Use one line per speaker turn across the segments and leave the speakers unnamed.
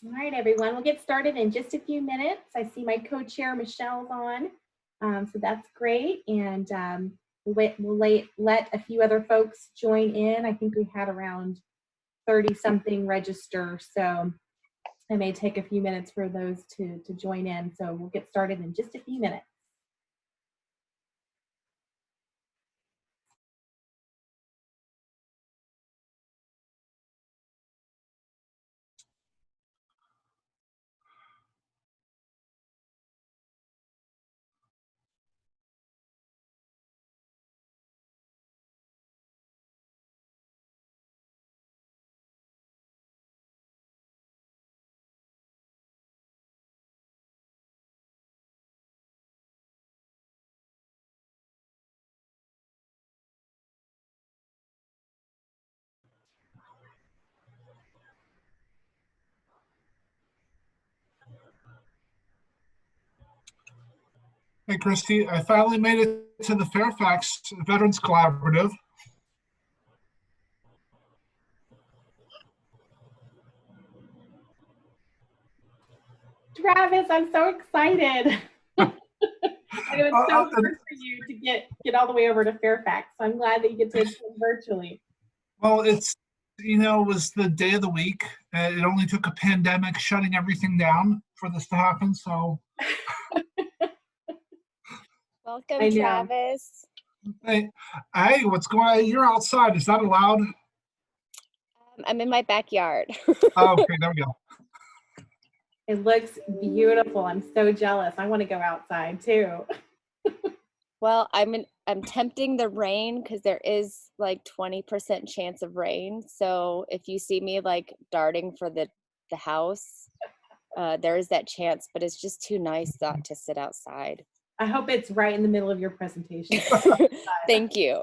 All right, everyone, we'll get started in just a few minutes. I see my co-chair Michelle's on, so that's great. And let a few other folks join in. I think we had around 30 something register, so it may take a few minutes for those to join in. So we'll get started in just a few minutes.
Hey, Christy, I finally made it to the Fairfax Veterans Collaborative.
Travis, I'm so excited. And it was so hard for you to get all the way over to Fairfax. So I'm glad that you get to attend virtually.
Well, it was the day of the week. It only took a pandemic shutting everything down for this to happen. So,
welcome, Travis.
Hey, what's going on? You're outside. Is that allowed?
I'm in my backyard.
Oh, okay, there we go.
It looks beautiful. I'm so jealous. I want to go outside too.
Well, I'm tempting the rain because there is like 20% chance of rain. So if you see me like darting for the house, there is that chance, but it's just too nice not to sit outside.
I hope it's right in the middle of your presentation.
Thank you.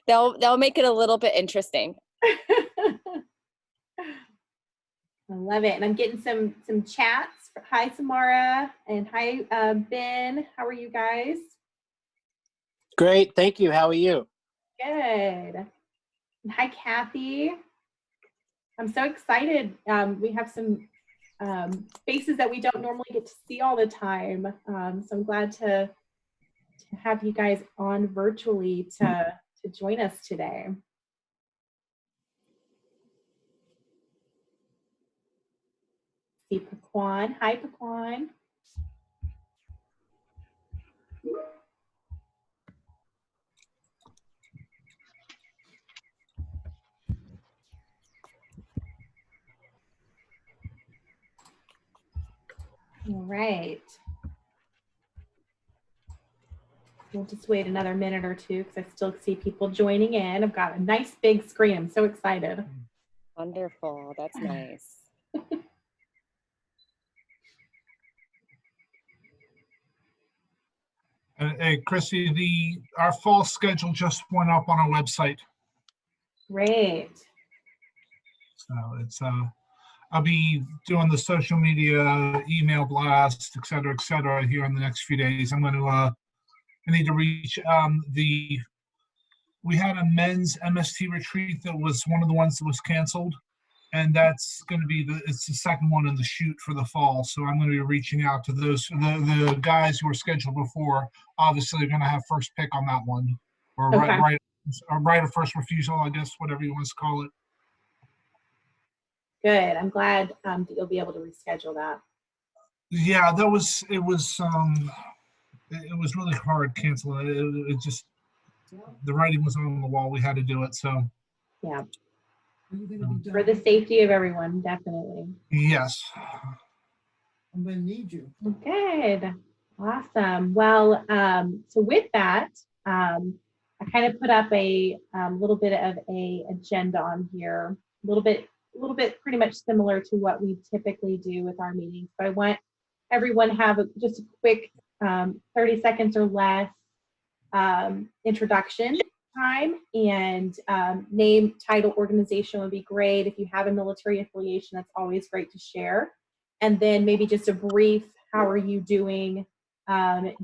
They'll make it a little bit interesting.
I love it. And I'm getting some chats. Hi, Samara, and hi, Ben. How are you guys?
Great. Thank you. How are you?
Good. And hi, Kathy. I'm so excited. We have some faces that we don't normally get to see all the time. So I'm glad to have you guys on virtually to join us today. See Paquan. Hi, Paquan. All right. We'll just wait another minute or two because I still see people joining in. I've got a nice big screen. I'm so excited.
Wonderful. That's nice.
Hey, Christy, our fall schedule just went up on our website.
Great.
So it's I'll be doing the social media, email blast, et cetera, here in the next few days. I'm going to, I need to reach we had a men's MST retreat that was one of the ones that was canceled. And that's going to be it's the second one in the shoot for the fall. So I'm going to be reaching out to those, the guys who were scheduled before, obviously they're going to have first pick on that one, or
Okay.
right of first refusal, I guess, whatever you want to call it.
Good. I'm glad that you'll be able to reschedule that.
Yeah, it was really hard canceling it. It just, the writing was on the wall. We had to do it. So
yeah, for the safety of everyone, definitely.
Yes.
I'm gonna need you.
Good. Awesome. Well, so with that, I kind of put up a little bit of a agenda on here, a little bit pretty much similar to what we typically do with our meetings. But I want everyone to have just a quick 30 seconds or less introduction time, and name, title, organization would be great. If you have a military affiliation, that's always great to share. And then maybe just a brief, how are you doing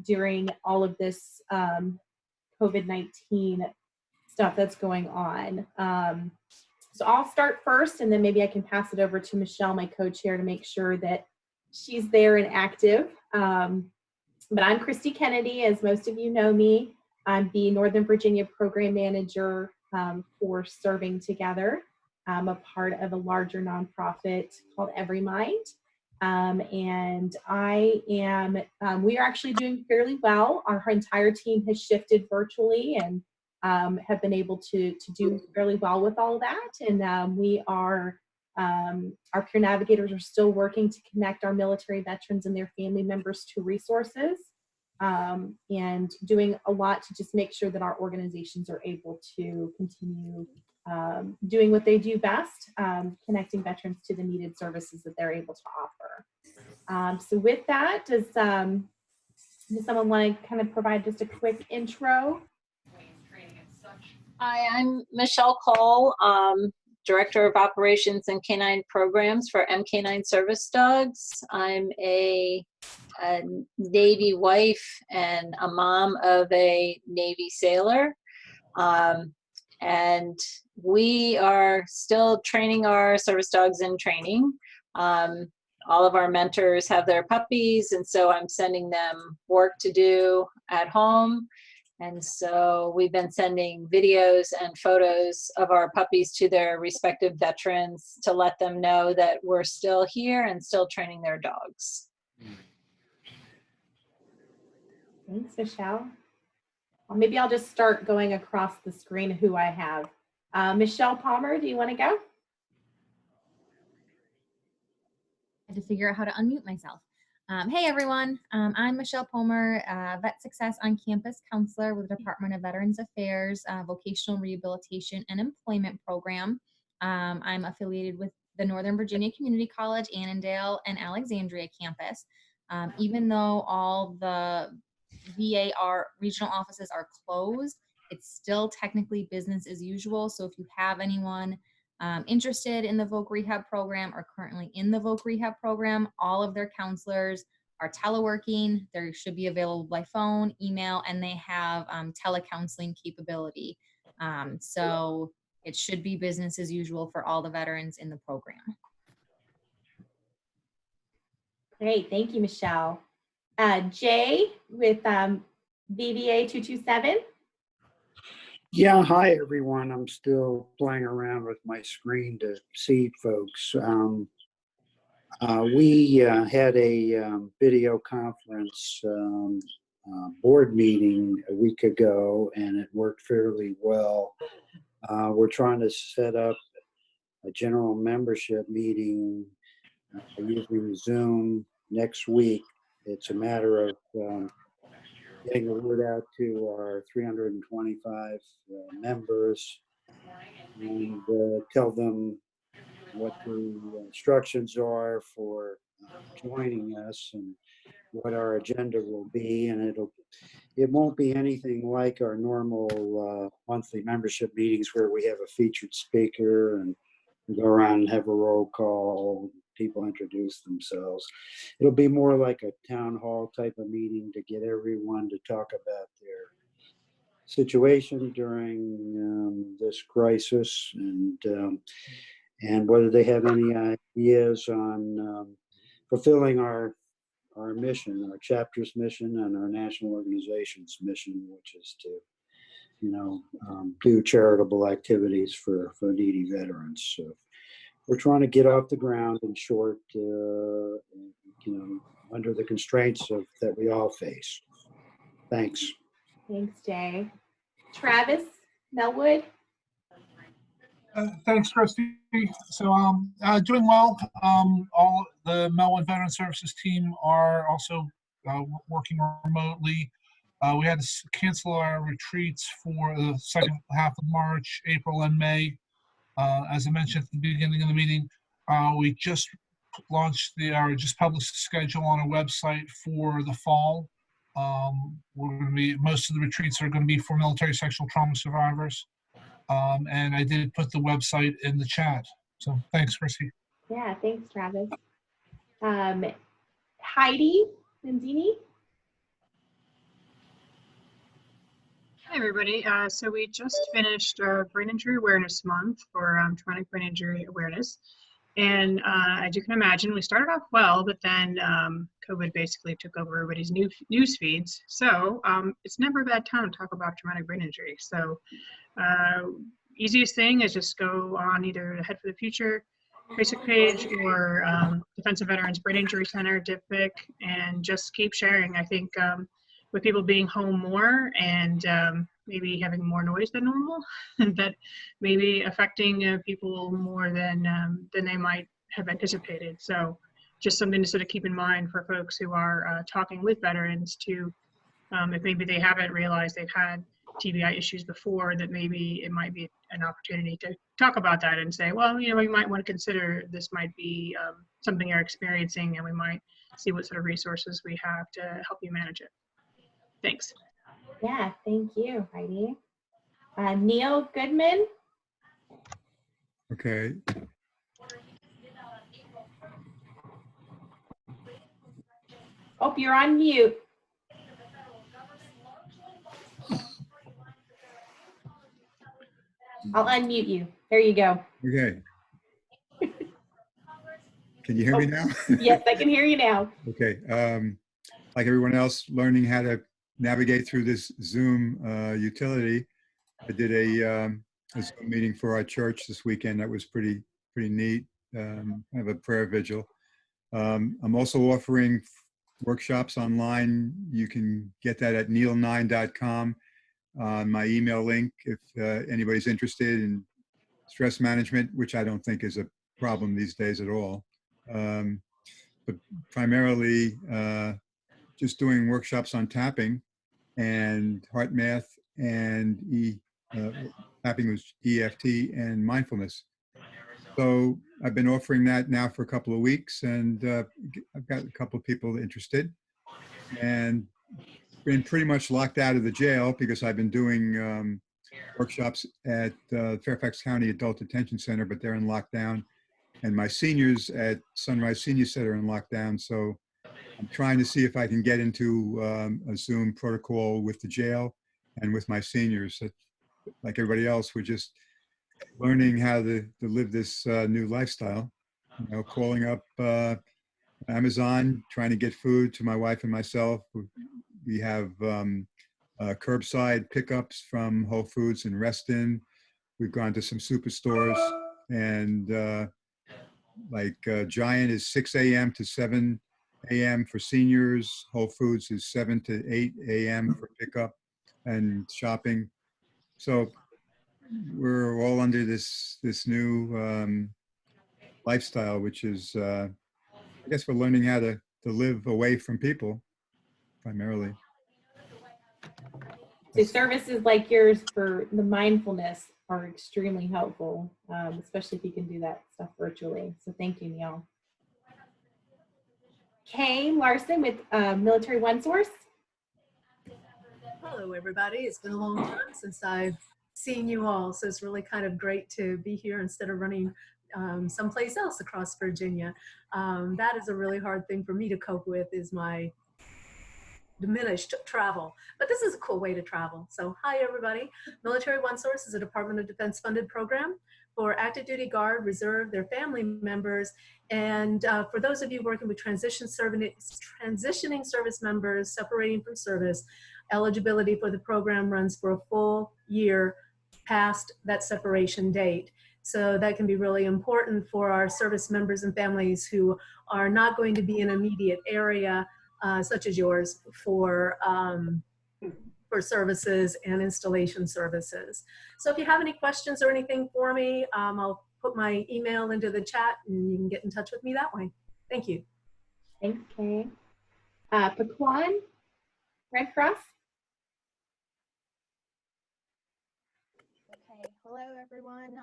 during all of this COVID-19 stuff that's going on. So I'll start first, and then maybe I can pass it over to Michelle, my co-chair, to make sure that she's there and active. But I'm Christy Kennedy, as most of you know me. I'm the Northern Virginia Program Manager for Serving Together. I'm a part of a larger nonprofit called Every Mind. And I am, we are actually doing fairly well. Our entire team has shifted virtually and have been able to do fairly well with all of that. And we are, our peer navigators are still working to connect our military veterans and their family members to resources, and doing a lot to just make sure that our organizations are able to continue doing what they do best, connecting veterans to the needed services that they're able to offer. So with that, does someone want to kind of provide just a quick intro?
Hi, I'm Michelle Cole, Director of Operations and Canine Programs for MK9 Service Dogs. I'm a Navy wife and a mom of a Navy sailor. And we are still training our service dogs in training. All of our mentors have their puppies, and so I'm sending them work to do at home. And so we've been sending videos and photos of our puppies to their respective veterans to let them know that we're still here and still training their dogs.
Thanks, Michelle. Well, maybe I'll just start going across the screen who I have. Michelle Palmer, do you want to go?
I had to figure out how to unmute myself. Hey everyone, I'm Michelle Palmer, Vet Success on Campus Counselor with the Department of Veterans Affairs, Vocational Rehabilitation and Employment Program. I'm affiliated with the Northern Virginia Community College, Annandale, and Alexandria campus. Even though all the VAR regional offices are closed, it's still technically business as usual. So if you have anyone interested in the Voc Rehab program or currently in the Voc Rehab program, all of their counselors are teleworking. They should be available by phone, email, and they have telecounseling capability. So it should be business as usual for all the veterans in the program.
Great, thank you, Michelle. Jay with VBA 227.
Yeah, hi everyone. I'm still playing around with my screen to see folks. We had a video conference board meeting a week ago, and it worked fairly well. We're trying to set up a general membership meeting using Zoom next week. It's a matter of getting the word out to our 325 members and tell them what the instructions are for joining us and what our agenda will be. And it won't be anything like our normal monthly membership meetings where we have a featured speaker and we go around and have a roll call, people introduce themselves. It'll be more like a town hall type of meeting to get everyone to talk about their situation during this crisis and whether they have any ideas on fulfilling our mission, our chapter's mission, and our national organization's mission, which is to, do charitable activities for needy veterans. So we're trying to get off the ground in short, under the constraints that we all face. Thanks.
Thanks, Jay. Travis Melwood.
Thanks, Christy. So doing well. All the Melwood Veteran Services team are also working remotely. We had to cancel our retreats for the second half of March, April, and May. As I mentioned at the beginning of the meeting, we just launched just published the schedule on our website for the fall. Most of the retreats are going to be for military sexual trauma survivors. And I did put the website in the chat. So thanks, Chrissy.
Yeah, thanks, Travis. Heidi Mendini.
Hi, everybody. So we just finished Brain Injury Awareness Month for traumatic brain injury awareness. And as you can imagine, we started off well, but then COVID basically took over everybody's news feeds. So it's never a bad time to talk about traumatic brain injury. So easiest thing is just go on either the Head for the Future Facebook page or Defense of Veterans Brain Injury Center, DIPIC, and just keep sharing. I think with people being home more and maybe having more noise than normal, that may be affecting people more than they might have anticipated. So just something to sort of keep in mind for folks who are talking with veterans to, if maybe they haven't realized they've had TBI issues before, that maybe it might be an opportunity to talk about that and say, well, you know, we might want to consider this might be something you're experiencing, and we might see what sort of resources we have to help you manage it. Thanks.
Yeah, thank you, Heidi. Neil Goodman.
Okay.
Oh, you're on mute. I'll unmute you. There you go.
Okay. Can you hear me now?
Yes, I can hear you now.
Okay. Like everyone else, learning how to navigate through this Zoom utility. I did a Zoom meeting for our church this weekend. That was pretty neat. I have a prayer vigil. I'm also offering workshops online. You can get that at neil9.com on my email link if anybody's interested in stress management, which I don't think is a problem these days at all. But primarily just doing workshops on tapping and heart math and tapping with EFT and mindfulness. So I've been offering that now for a couple of weeks, and I've got a couple of people interested, and been pretty much locked out of the jail because I've been doing workshops at Fairfax County Adult Detention Center, but they're in lockdown, and my seniors at Sunrise Senior Center are in lockdown. So I'm trying to see if I can get into a Zoom protocol with the jail and with my seniors. Like everybody else, we're just learning how to live this new lifestyle. You know, calling up Amazon, trying to get food to my wife and myself. We have curbside pickups from Whole Foods in Reston. We've gone to some superstores, and Giant is 6 a.m. to 7 a.m. for seniors. Whole Foods is 7 to 8 a.m. for pickup and shopping. So we're all under this new lifestyle, which is, I guess we're learning how to live away from people, primarily.
So services like yours for the mindfulness are extremely helpful, especially if you can do that stuff virtually. So thank you, Neil. Kay Larson with Military One Source.
Hello, everybody. It's been a long time since I've seen you all, so it's really kind of great to be here instead of running someplace else across Virginia. That is a really hard thing for me to cope with, is my diminished travel, but this is a cool way to travel. So hi, everybody. Military One Source is a Department of Defense funded program for active duty Guard, Reserve, their family members, and for those of you working with transitioning service members separating from service. Eligibility for the program runs for a full year past that separation date. So that can be really important for our service members and families who are not going to be in an immediate area such as yours for services and installation services. So if you have any questions or anything for me, I'll put my email into the chat and you can get in touch with me that way. Thank you.
Thanks, Kay. Paquan, Red Cross.
Okay, hello everyone.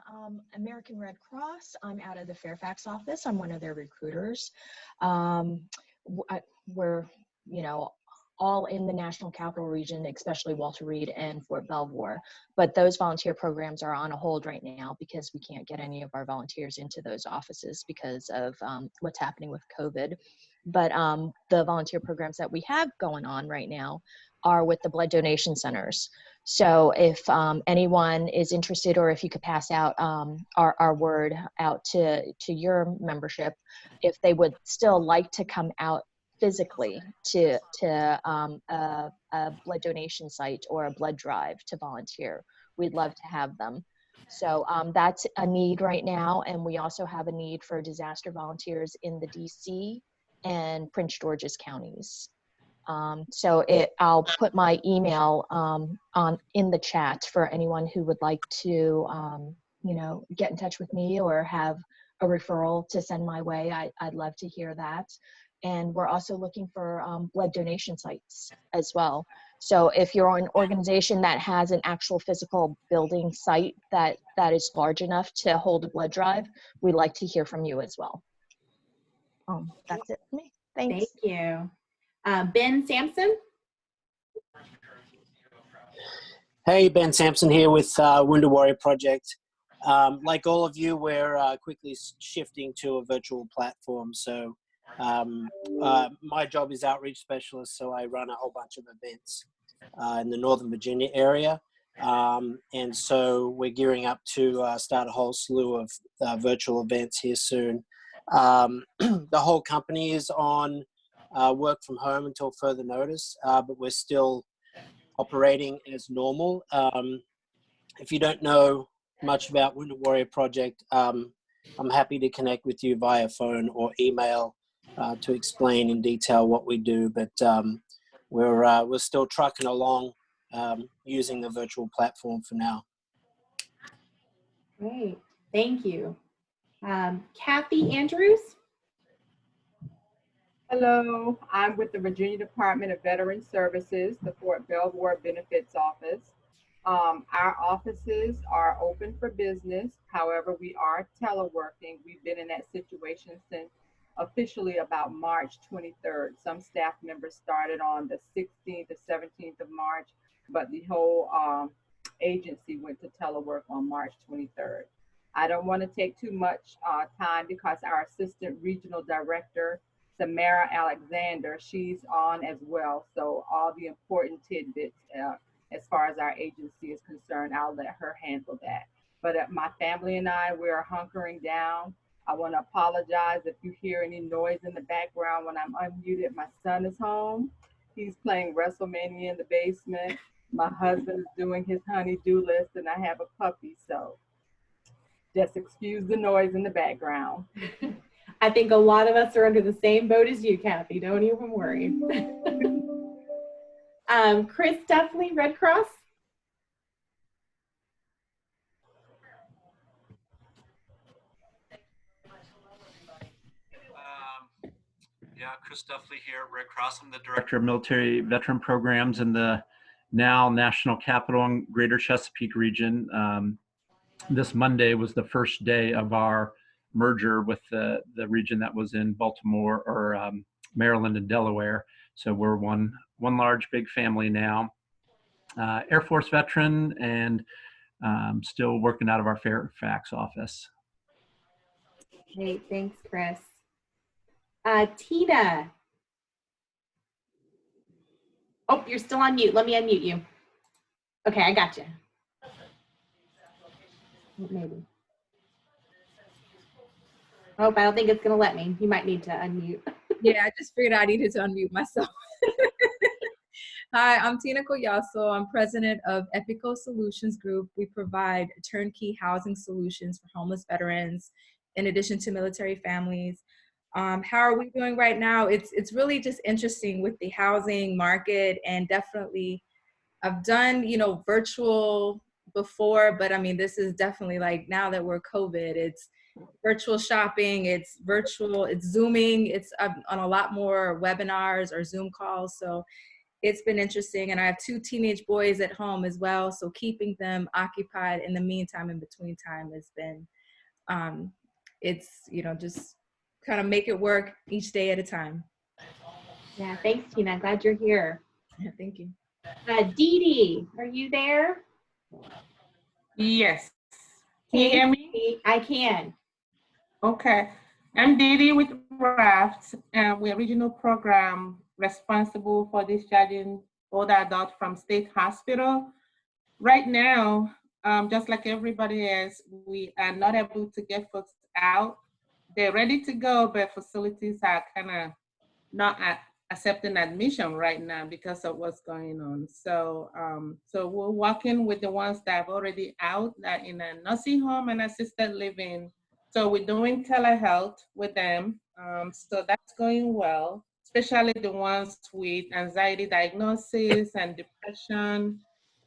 American Red Cross. I'm out of the Fairfax office. I'm one of their recruiters. We're, you know, all in the National Capital Region, especially Walter Reed and Fort Belvoir. But those volunteer programs are on a hold right now because we can't get any of our volunteers into those offices because of what's happening with COVID. But the volunteer programs that we have going on right now are with the blood donation centers. So if anyone is interested, or if you could pass out our word out to your membership, if they would still like to come out physically to a blood donation site or a blood drive to volunteer, we'd love to have them. So that's a need right now. And we also have a need for disaster volunteers in the DC and Prince George's counties. So I'll put my email in the chat for anyone who would like to, get in touch with me or have a referral to send my way. I'd love to hear that. And we're also looking for blood donation sites as well. So if you're an organization that has an actual physical building site that is large enough to hold a blood drive, we'd like to hear from you as well. That's it for me. Thanks.
Thank you. Ben Sampson?
Hey, Ben Sampson here with Wounded Warrior Project. Like all of you, we're quickly shifting to a virtual platform. So my job is outreach specialist, so I run a whole bunch of events in the Northern Virginia area. And so we're gearing up to start a whole slew of virtual events here soon. The whole company is on work from home until further notice, but we're still operating as normal. If you don't know much about Wounded Warrior Project, I'm happy to connect with you via phone or email to explain in detail what we do, but we're still trucking along using the virtual platform for now.
Great, thank you. Kathy Andrews?
Hello, I'm with the Virginia Department of Veteran Services, the Fort Belvoir Benefits Office. Our offices are open for business. However, we are teleworking. We've been in that situation since officially about March 23rd. Some staff members started on the 16th or 17th of March, but the whole agency went to telework on March 23rd. I don't want to take too much time because our Assistant Regional Director, Samara Alexander, she's on as well. So all the important tidbits as far as our agency is concerned, I'll let her handle that. But my family and I, we're hunkering down. I want to apologize if you hear any noise in the background when I'm unmuted. My son is home. He's playing WrestleMania in the basement. My husband is doing his honey-do list, and I have a puppy. So just excuse the noise in the background.
I think a lot of us are under the same boat as you, Kathy. Don't even worry. Chris Duffley, Red Cross.
Yeah, Chris Duffley here at Red Cross. I'm the Director of Military Veteran Programs in the now National Capital and Greater Chesapeake region. This Monday was the first day of our merger with the region that was in Baltimore or Maryland and Delaware. So we're one large big family now. Air Force veteran and still working out of our Fairfax office.
Great, thanks, Chris. Tina. Oh, you're still on mute. Let me unmute you. Okay, I got you. Maybe. Oh, I don't think it's going to let me. You might need to unmute.
Yeah, I just figured I needed to unmute myself. Hi, I'm Tina Collazo. I'm president of Epico Solutions Group. We provide turnkey housing solutions for homeless veterans, in addition to military families. How are we doing right now? It's really just interesting with the housing market, and definitely I've done, virtual before, but I mean, this is definitely like now that we're COVID, it's virtual shopping, it's virtual, it's Zooming, it's on a lot more webinars or Zoom calls. So it's been interesting. And I have 2 teenage boys at home as well. So keeping them occupied in the meantime, in between time has been, it's, just kind of make it work each day at a time.
Yeah, thanks, Tina. Glad you're here.
Yeah, thank you.
Dee Dee, are you there?
Yes. Can you hear me?
I can.
Okay. I'm Dee Dee with Rafts, and we're a regional program responsible for discharging older adult from State Hospital. Right now, just like everybody else, we are not able to get folks out. They're ready to go, but facilities are kind of not accepting admission right now because of what's going on. So, so we're working with the ones that are already out, that in a nursing home and assisted living. So we're doing telehealth with them. So that's going well, especially the ones with anxiety diagnosis and depression.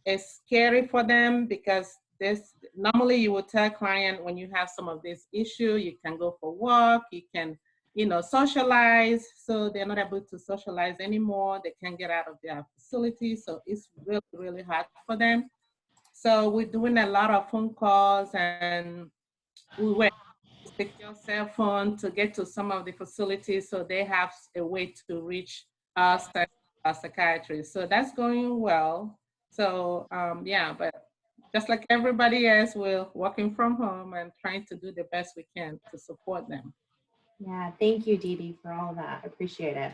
It's scary for them because this normally you would tell a client when you have some of this issue, you can go for walk, you can, you know, socialize. So they're not able to socialize anymore. They can't get out of their facility. So it's really, really hard for them. So we're doing a lot of phone calls, and we went to secure cell phone to get to some of the facilities so they have a way to reach us as psychiatrists. So that's going well. So yeah, but just like everybody else, we're working from home and trying to do the best we can to support them.
Yeah, thank you, Dee Dee, for all that. Appreciate it.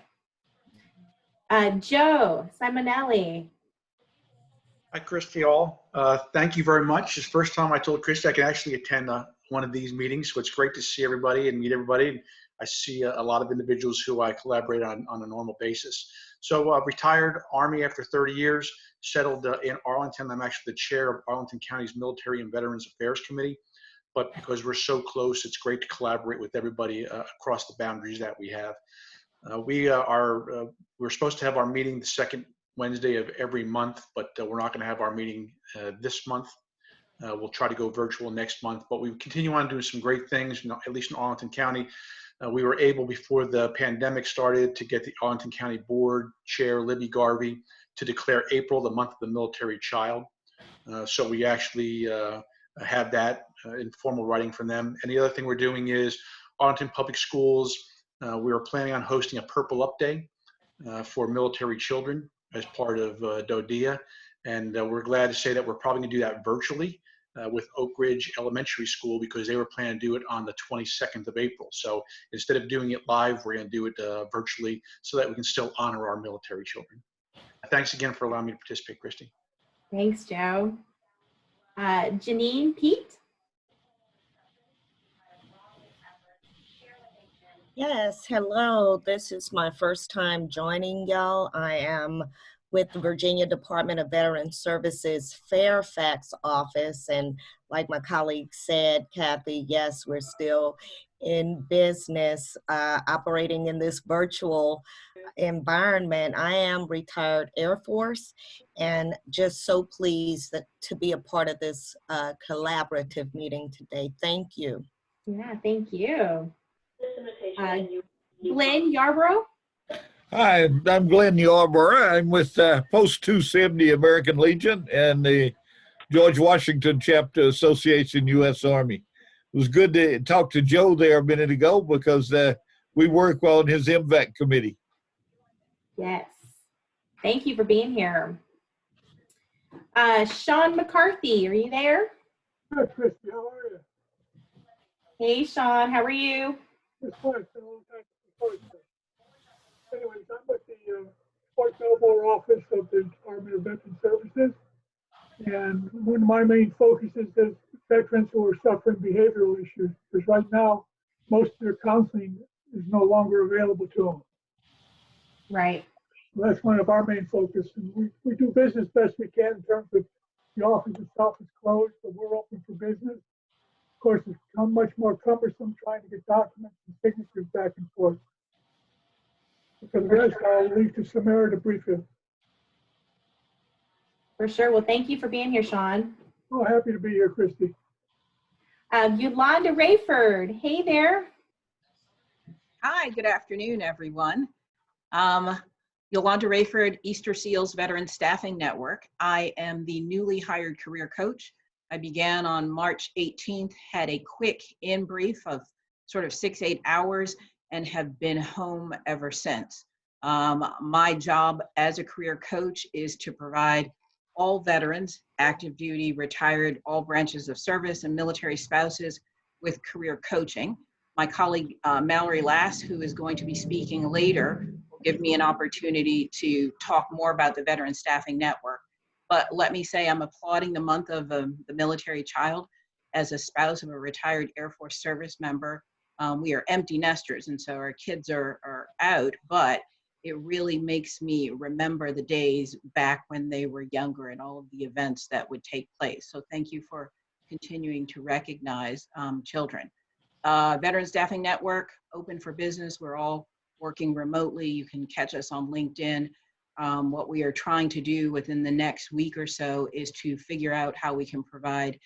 Joe Simonelli.
Hi, Christy all. Thank you very much. It's the first time I told Christy I can actually attend one of these meetings, so it's great to see everybody and meet everybody. I see a lot of individuals who I collaborate on a normal basis. So retired Army after 30 years, settled in Arlington. I'm actually the chair of Arlington County's Military and Veterans Affairs Committee. But because we're so close, it's great to collaborate with everybody across the boundaries that we have. We're supposed to have our meeting the second Wednesday of every month, but we're not going to have our meeting this month. We'll try to go virtual next month, but we continue on doing some great things, you know, at least in Arlington County. We were able, before the pandemic started, to get the Arlington County Board Chair, Libby Garvey, to declare April the month of the military child. So we actually have that in formal writing from them. And the other thing we're doing is Arlington Public Schools, we are planning on hosting a Purple Up Day for military children as part of DODEA. And we're glad to say that we're probably going to do that virtually with Oak Ridge Elementary School, because they were planning to do it on the 22nd of April. So instead of doing it live, we're going to do it virtually so that we can still honor our military children. Thanks again for allowing me to participate, Christy.
Thanks, Joe. Janine Pete.
Yes, hello. This is my first time joining y'all. I am with the Virginia Department of Veterans Services Fairfax office. And like my colleague said, Kathy, yes, we're still in business, operating in this virtual environment. I am retired Air Force and just so pleased to be a part of this collaborative meeting today. Thank you.
Yeah, thank you. Glenn Yarborough.
Hi, I'm Glenn Yarborough. I'm with Post 270 American Legion and the George Washington Chapter Association, U.S. Army. It was good to talk to Joe there a minute ago because we work well in his MVAC committee.
Yes. Thank you for being here. Sean McCarthy, are you there?
Hi, Christy. How are you?
Hey, Sean. How are you?
It's fine. It's been a long time since we Anyways, I'm with the Fort Belvoir office of the Department of Veterans Services. And one of my main focuses is veterans who are suffering behavioral issues, because right now, most of their counseling is no longer available to them.
Right.
So that's one of our main focus. And we do business best we can in terms of the office itself is closed, but we're open for business. Of course, it's become much more cumbersome trying to get documents and signatures back and forth. For the rest, I'll leave to Samara to brief you.
For sure. Well, thank you for being here, Sean.
Oh, happy to be here, Christy.
Yolanda Rayford. Hey there.
Hi, good afternoon, everyone. Yolanda Rayford, Easter Seals Veteran Staffing Network. I am the newly hired career coach. I began on March 18th, had a quick in-brief of sort of 6-8 hours, and have been home ever since. My job as a career coach is to provide all veterans, active duty, retired, all branches of service, and military spouses with career coaching. My colleague, Mallory Lass, who is going to be speaking later, will give me an opportunity to talk more about the Veteran Staffing Network. But let me say I'm applauding the month of the military child. As a spouse of a retired Air Force service member, we are empty nesters, and so our kids are out, but it really makes me remember the days back when they were younger and all of the events that would take place. So thank you for continuing to recognize children. Veteran Staffing Network, open for business. We're all working remotely. You can catch us on LinkedIn. What we are trying to do within the next week or so is to figure out how we can provide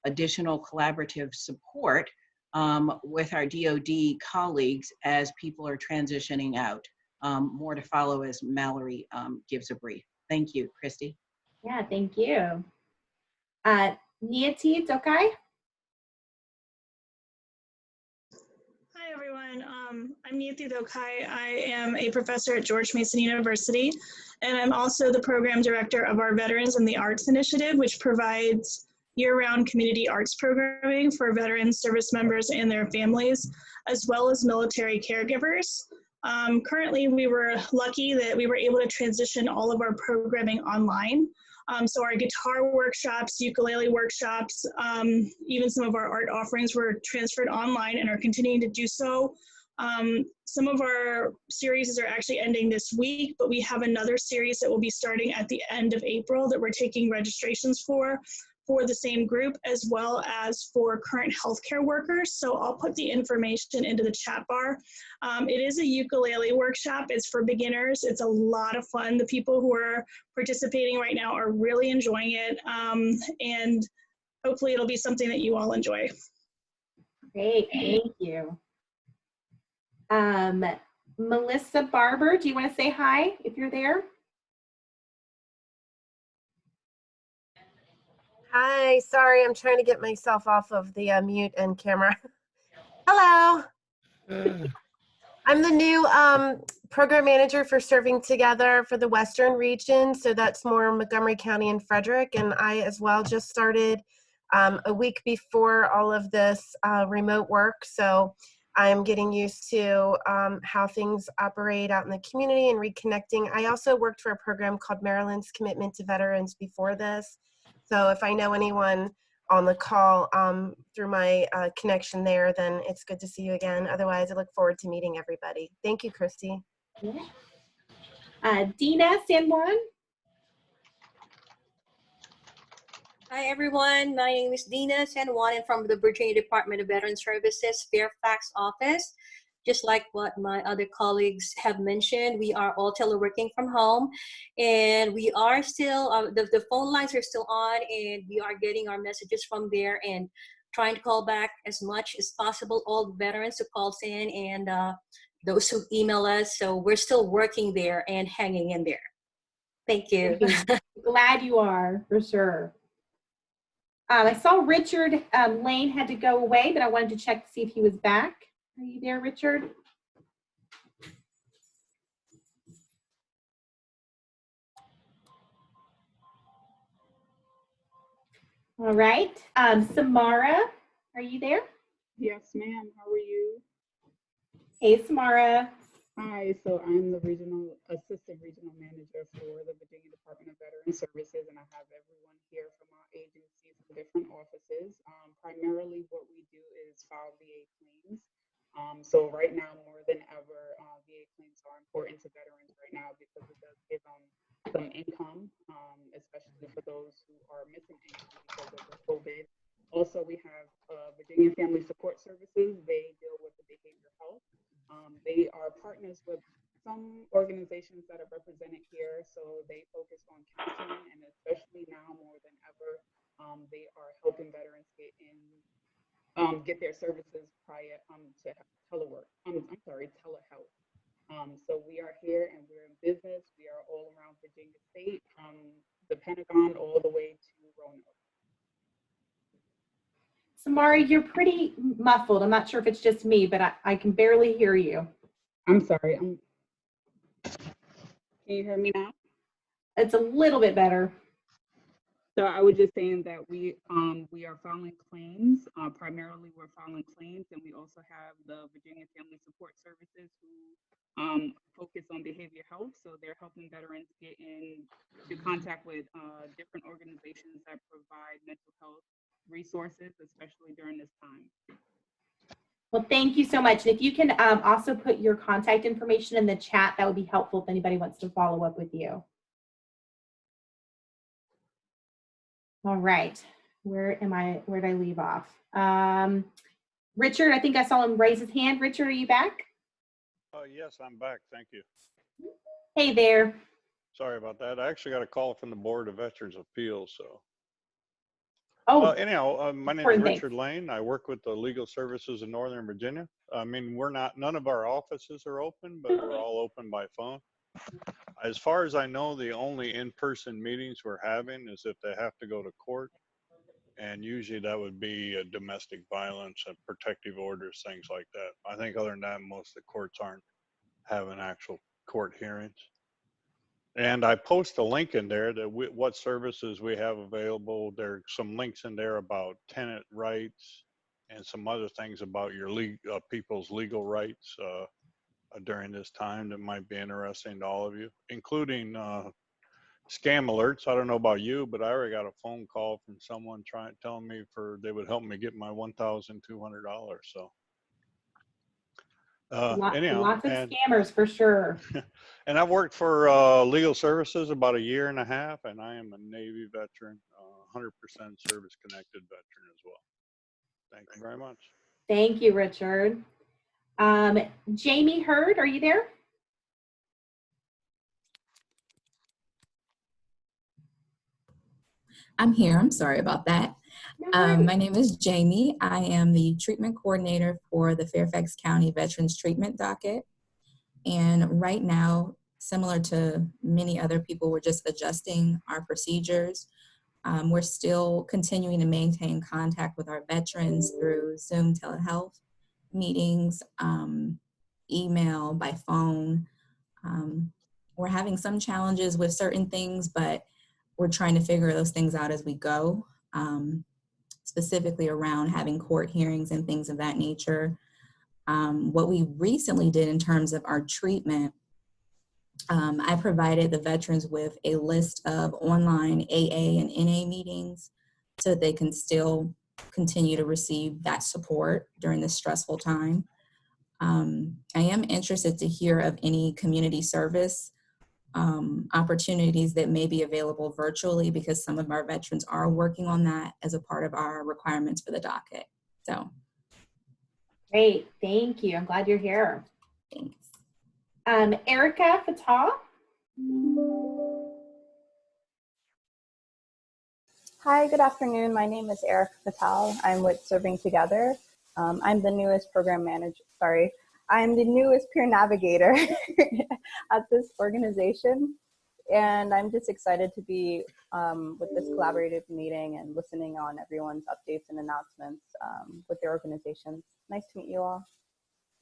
additional collaborative support with our DoD colleagues as people are transitioning out. More to follow as Mallory gives a brief. Thank you, Christy.
Yeah, thank you. Niyati Dokai.
Hi everyone, I'm Niyati Dokai. I am a professor at George Mason University, and I'm also the program director of our Veterans in the Arts Initiative, which provides year-round community arts programming for veterans, service members, and their families, as well as military caregivers. Currently, we were lucky that we were able to transition all of our programming online. So our guitar workshops, ukulele workshops, even some of our art offerings were transferred online and are continuing to do so. Some of our series are actually ending this week, but we have another series that will be starting at the end of April that we're taking registrations for the same group, as well as for current healthcare workers. So I'll put the information into the chat bar. It is a ukulele workshop. It's for beginners. It's a lot of fun. The people who are participating right now are really enjoying it. And hopefully it'll be something that you all enjoy.
Great, thank you. Melissa Barber, do you want to say hi if you're there?
Hi, sorry, I'm trying to get myself off of the mute and camera. Hello. I'm the new program manager for Serving Together for the Western region. So that's more Montgomery County and Frederick. And I as well just started a week before all of this remote work. So I'm getting used to how things operate out in the community and reconnecting. I also worked for a program called Maryland's Commitment to Veterans before this. So if I know anyone on the call through my connection there, then it's good to see you again. Otherwise, I look forward to meeting everybody. Thank you, Christy.
Yeah. Dina San Juan.
Hi everyone, my name is Dina San Juan. I'm from the Virginia Department of Veteran Services Fairfax office. Just like what my other colleagues have mentioned, we are all teleworking from home, and we are still, the phone lines are still on, and we are getting our messages from there and trying to call back as much as possible, all the veterans who calls in and those who email us. So we're still working there and hanging in there. Thank you.
Glad you are, for sure. I saw Richard Lane had to go away, but I wanted to check to see if he was back. Are you there, Richard? All right. Samara, are you there?
Yes, ma'am. How are you?
Hey, Samara.
Hi. So I'm the assistant regional manager for the Virginia Department of Veteran Services, and I have everyone here from our agencies from different offices. Primarily, what we do is file VA claims. So right now, more than ever, VA claims are important to veterans right now because it does give them some income, especially for those who are missing income because of the COVID. Also, we have Virginia Family Support Services. They deal with the behavioral health. They are partners with some organizations that are represented here, so they focus on counseling, and especially now more than ever, they are helping veterans get their services prior to telework. Telehealth. So we are here and we're in business. We are all around Virginia State, from the Pentagon all the way to Roanoke.
Samara, you're pretty muffled. I'm not sure if it's just me, but I can barely hear you.
I'm sorry. Can you hear me now?
It's a little bit better.
So I was just saying that we are filing claims. Primarily, we're filing claims, and we also have the Virginia Family Support Services who focus on behavior health. So they're helping veterans get into contact with different organizations that provide mental health resources, especially during this time.
Well, thank you so much. And if you can also put your contact information in the chat, that would be helpful if anybody wants to follow up with you. All right, where am I? Where did I leave off? Richard, I think I saw him raise his hand. Richard, are you back?
Yes, I'm back. Thank you.
Hey there.
Sorry about that. I actually got a call from the Board of Veterans Appeals. So,
oh,
my name is Richard Lane. I work with the Legal Services in Northern Virginia. I mean, none of our offices are open, but we're all open by phone. As far as I know, the only in-person meetings we're having is if they have to go to court. And usually that would be domestic violence and protective orders, things like that. I think other than that, most of the courts aren't having actual court hearings. And I post a link in there that what services we have available. There's some links in there about tenant rights and some other things about your people's legal rights during this time that might be interesting to all of you, including scam alerts. I don't know about you, but I already got a phone call from someone telling me they would help me get my $1,200. So anyhow,
lots of scammers for sure.
And I've worked for legal services about 1.5 years, and I am a Navy veteran, 100% service-connected veteran as well. Thank you very much.
Thank you, Richard. Jamie Hurd, are you there?
I'm here. I'm sorry about that. My name is Jamie. I am the treatment coordinator for the Fairfax County Veterans Treatment Docket. And right now, similar to many other people, we're just adjusting our procedures. We're still continuing to maintain contact with our veterans through Zoom telehealth meetings, email, by phone. We're having some challenges with certain things, but we're trying to figure those things out as we go, specifically around having court hearings and things of that nature. What we recently did in terms of our treatment, I provided the veterans with a list of online AA and NA meetings so that they can still continue to receive that support during this stressful time. I am interested to hear of any community service opportunities that may be available virtually, because some of our veterans are working on that as a part of our requirements for the docket. So.
Great, thank you. I'm glad you're here.
Thanks.
Erica Fatal.
Hi, good afternoon. My name is Erica Fatal. I'm with Serving Together. I'm the newest program manager, I'm the newest peer navigator at this organization. And I'm just excited to be with this collaborative meeting and listening on everyone's updates and announcements with their organizations. Nice to meet you all.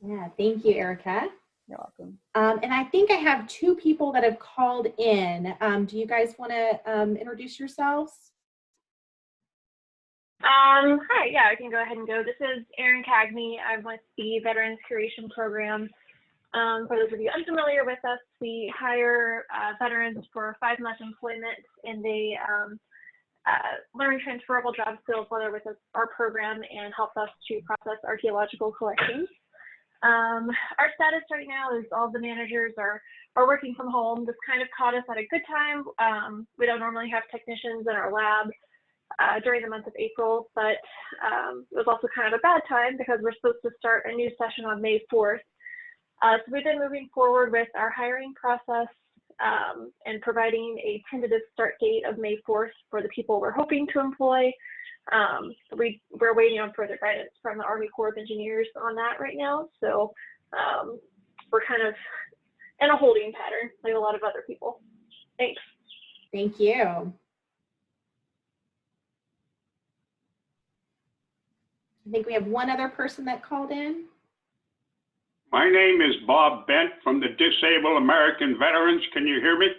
Yeah, thank you, Erica.
You're welcome.
And I think I have 2 people that have called in. Do you guys want to introduce yourselves?
Hi, yeah, I can go ahead and go. This is Erin Cagney. I'm with the Veterans Curation Program. For those of you unfamiliar with us, we hire veterans for 5 months employment, and they learn transferable job skills while they're with our program and help us to process archaeological collections. Our status right now is all the managers are working from home. This kind of caught us at a good time. We don't normally have technicians in our lab during the month of April, but it was also kind of a bad time because we're supposed to start a new session on May 4th. So we've been moving forward with our hiring process and providing a tentative start date of May 4th for the people we're hoping to employ. We're waiting on further guidance from the Army Corps of Engineers on that right now. So we're kind of in a holding pattern like a lot of other people. Thanks.
Thank you. I think we have one other person that called in.
My name is Bob Bent from the Disabled American Veterans. Can you hear me?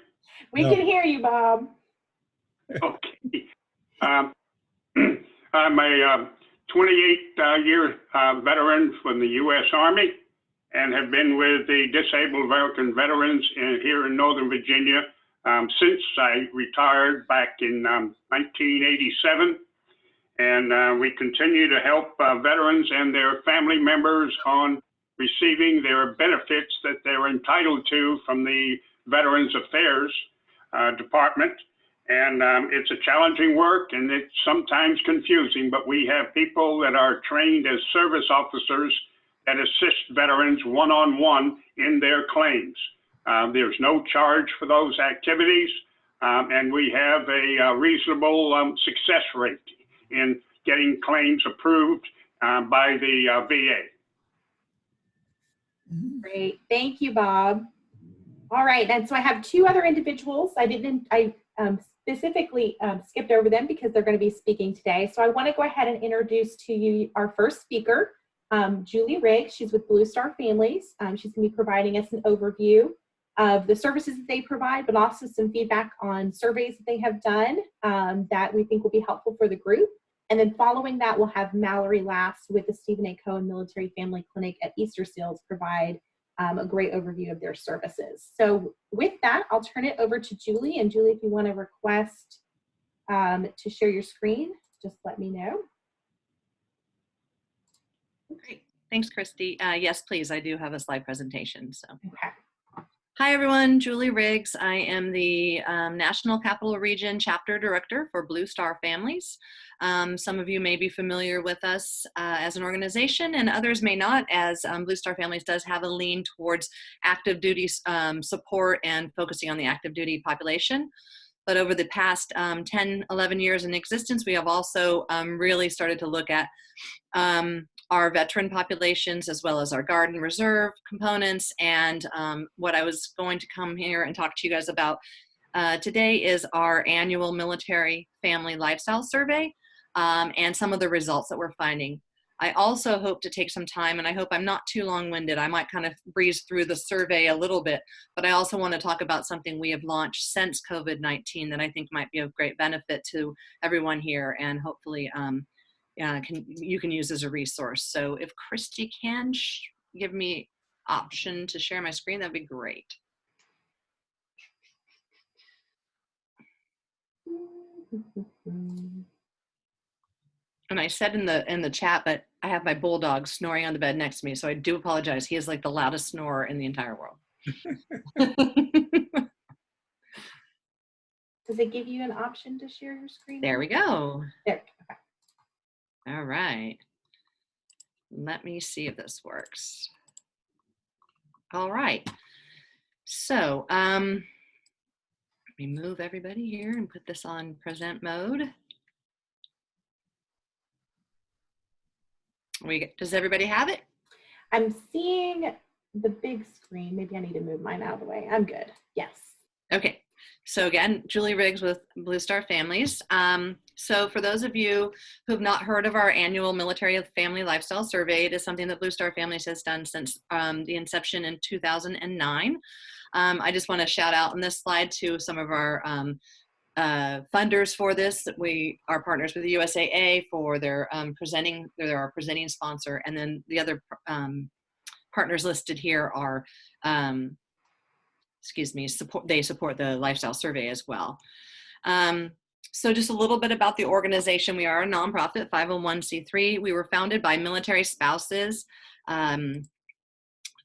We can hear you, Bob.
Okay. Um, I'm a 28-year veteran from the U.S. Army and have been with the Disabled American Veterans here in Northern Virginia since I retired back in 1987. And we continue to help veterans and their family members on receiving their benefits that they're entitled to from the Veterans Affairs Department. And it's a challenging work and it's sometimes confusing, but we have people that are trained as service officers that assist veterans one-on-one in their claims. There's no charge for those activities, and we have a reasonable success rate in getting claims approved by the VA.
Great, thank you, Bob. All right, and so I have two other individuals. I specifically skipped over them because they're going to be speaking today. So I want to go ahead and introduce to you our first speaker, Julie Riggs. She's with Blue Star Families. She's going to be providing us an overview of the services that they provide, but also some feedback on surveys that they have done that we think will be helpful for the group. And then following that, we'll have Mallory Lass with the Stephen A. Cohen Military Family Clinic at Easter Seals provide a great overview of their services. So with that, I'll turn it over to Julie. And Julie, if you want to request to share your screen, just let me know.
Great. Thanks, Christy. Yes, please. I do have a slide presentation. So.
Okay.
Hi, everyone. Julie Riggs. I am the National Capital Region Chapter Director for Blue Star Families. Some of you may be familiar with us as an organization, and others may not, as Blue Star Families does have a lean towards active duty support and focusing on the active duty population. But over the past 10, 11 years in existence, we have also really started to look at our veteran populations as well as our Guard and Reserve components. And what I was going to come here and talk to you guys about today is our annual military family lifestyle survey and some of the results that we're finding. I also hope to take some time, and I hope I'm not too long-winded. I might kind of breeze through the survey a little bit, but I also want to talk about something we have launched since COVID-19 that I think might be of great benefit to everyone here, and hopefully you can use as a resource. So if Christy can give me option to share my screen, that'd be great. And I said in the chat, but I have my bulldog snoring on the bed next to me, so I do apologize. He is like the loudest snorer in the entire world.
Does it give you an option to share your screen?
There we go.
There. Okay.
All right. Let me see if this works. All right. So let me move everybody here and put this on present mode. Does everybody have it?
I'm seeing the big screen. Maybe I need to move mine out of the way. I'm good. Yes.
Okay. So again, Julie Riggs with Blue Star Families. So for those of you who have not heard of our annual military family lifestyle survey, it is something that Blue Star Families has done since the inception in 2009. I just want to shout out on this slide to some of our funders for this. We are partners with the USAA for their presenting. They're our presenting sponsor, and then the other partners listed here are, they support the lifestyle survey as well. So just a little bit about the organization. We are a nonprofit 501c3. We were founded by military spouses.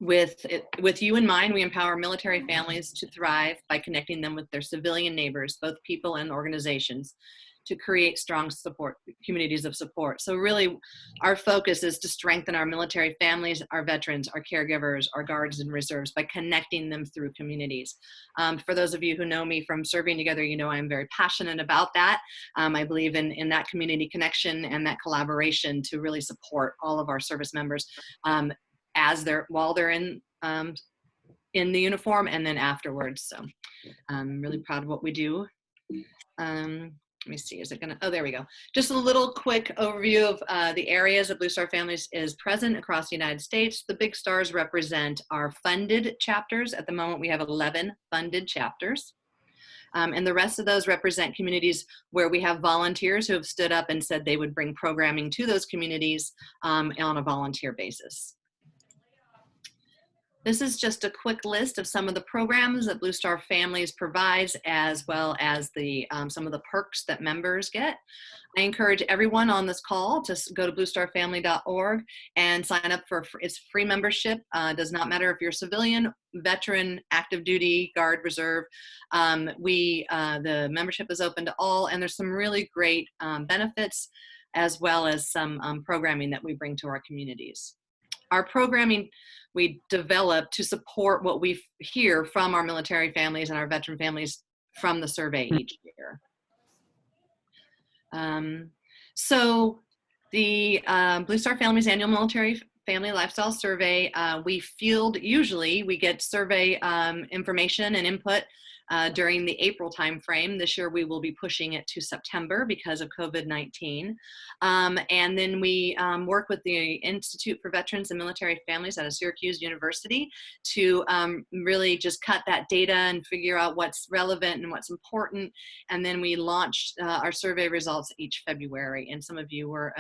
With you in mind, we empower military families to thrive by connecting them with their civilian neighbors, both people and organizations, to create strong support, communities of support. So really, our focus is to strengthen our military families, our veterans, our caregivers, our guards and reserves by connecting them through communities. For those of you who know me from serving together, you know I'm very passionate about that. I believe in that community connection and that collaboration to really support all of our service members while they're in the uniform and then afterwards. So I'm really proud of what we do. Let me see, is it gonna, oh, there we go. Just a little quick overview of the areas that Blue Star Families is present across the United States. The big stars represent our funded chapters. At the moment, we have 11 funded chapters. And the rest of those represent communities where we have volunteers who have stood up and said they would bring programming to those communities on a volunteer basis. This is just a quick list of some of the programs that Blue Star Families provides, as well as the some of the perks that members get. I encourage everyone on this call to go to bluestarfamily.org and sign up for its free membership. Does not matter if you're civilian, veteran, active duty, guard, reserve. The membership is open to all, and there's some really great benefits, as well as some programming that we bring to our communities. Our programming we develop to support what we hear from our military families and our veteran families from the survey each year. So the Blue Star Families Annual Military Family Lifestyle Survey, we get survey information and input during the April timeframe. This year we will be pushing it to September because of COVID-19. And then we work with the Institute for Veterans and Military Families out of Syracuse University to really just cut that data and figure out what's relevant and what's important. And then we launched our survey results each February. And some of you were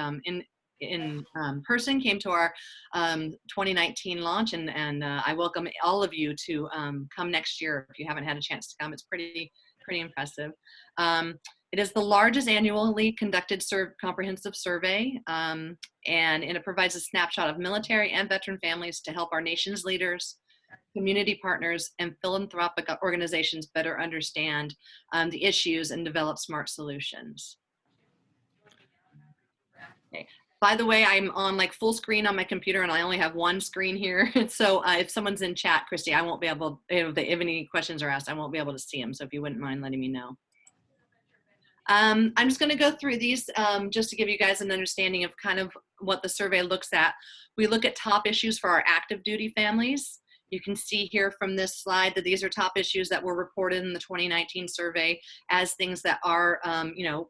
in person, came to our 2019 launch, and I welcome all of you to come next year if you haven't had a chance to come. It's pretty impressive. It is the largest annually conducted comprehensive survey, and it provides a snapshot of military and veteran families to help our nation's leaders, community partners, and philanthropic organizations better understand the issues and develop smart solutions. Okay. By the way, I'm on like full screen on my computer and I only have one screen here. So if someone's in chat, Christy, I won't be able, if any questions are asked, I won't be able to see them. So if you wouldn't mind letting me know. I'm just going to go through these just to give you guys an understanding of kind of what the survey looks at. We look at top issues for our active duty families. You can see here from this slide that these are top issues that were reported in the 2019 survey as things that are,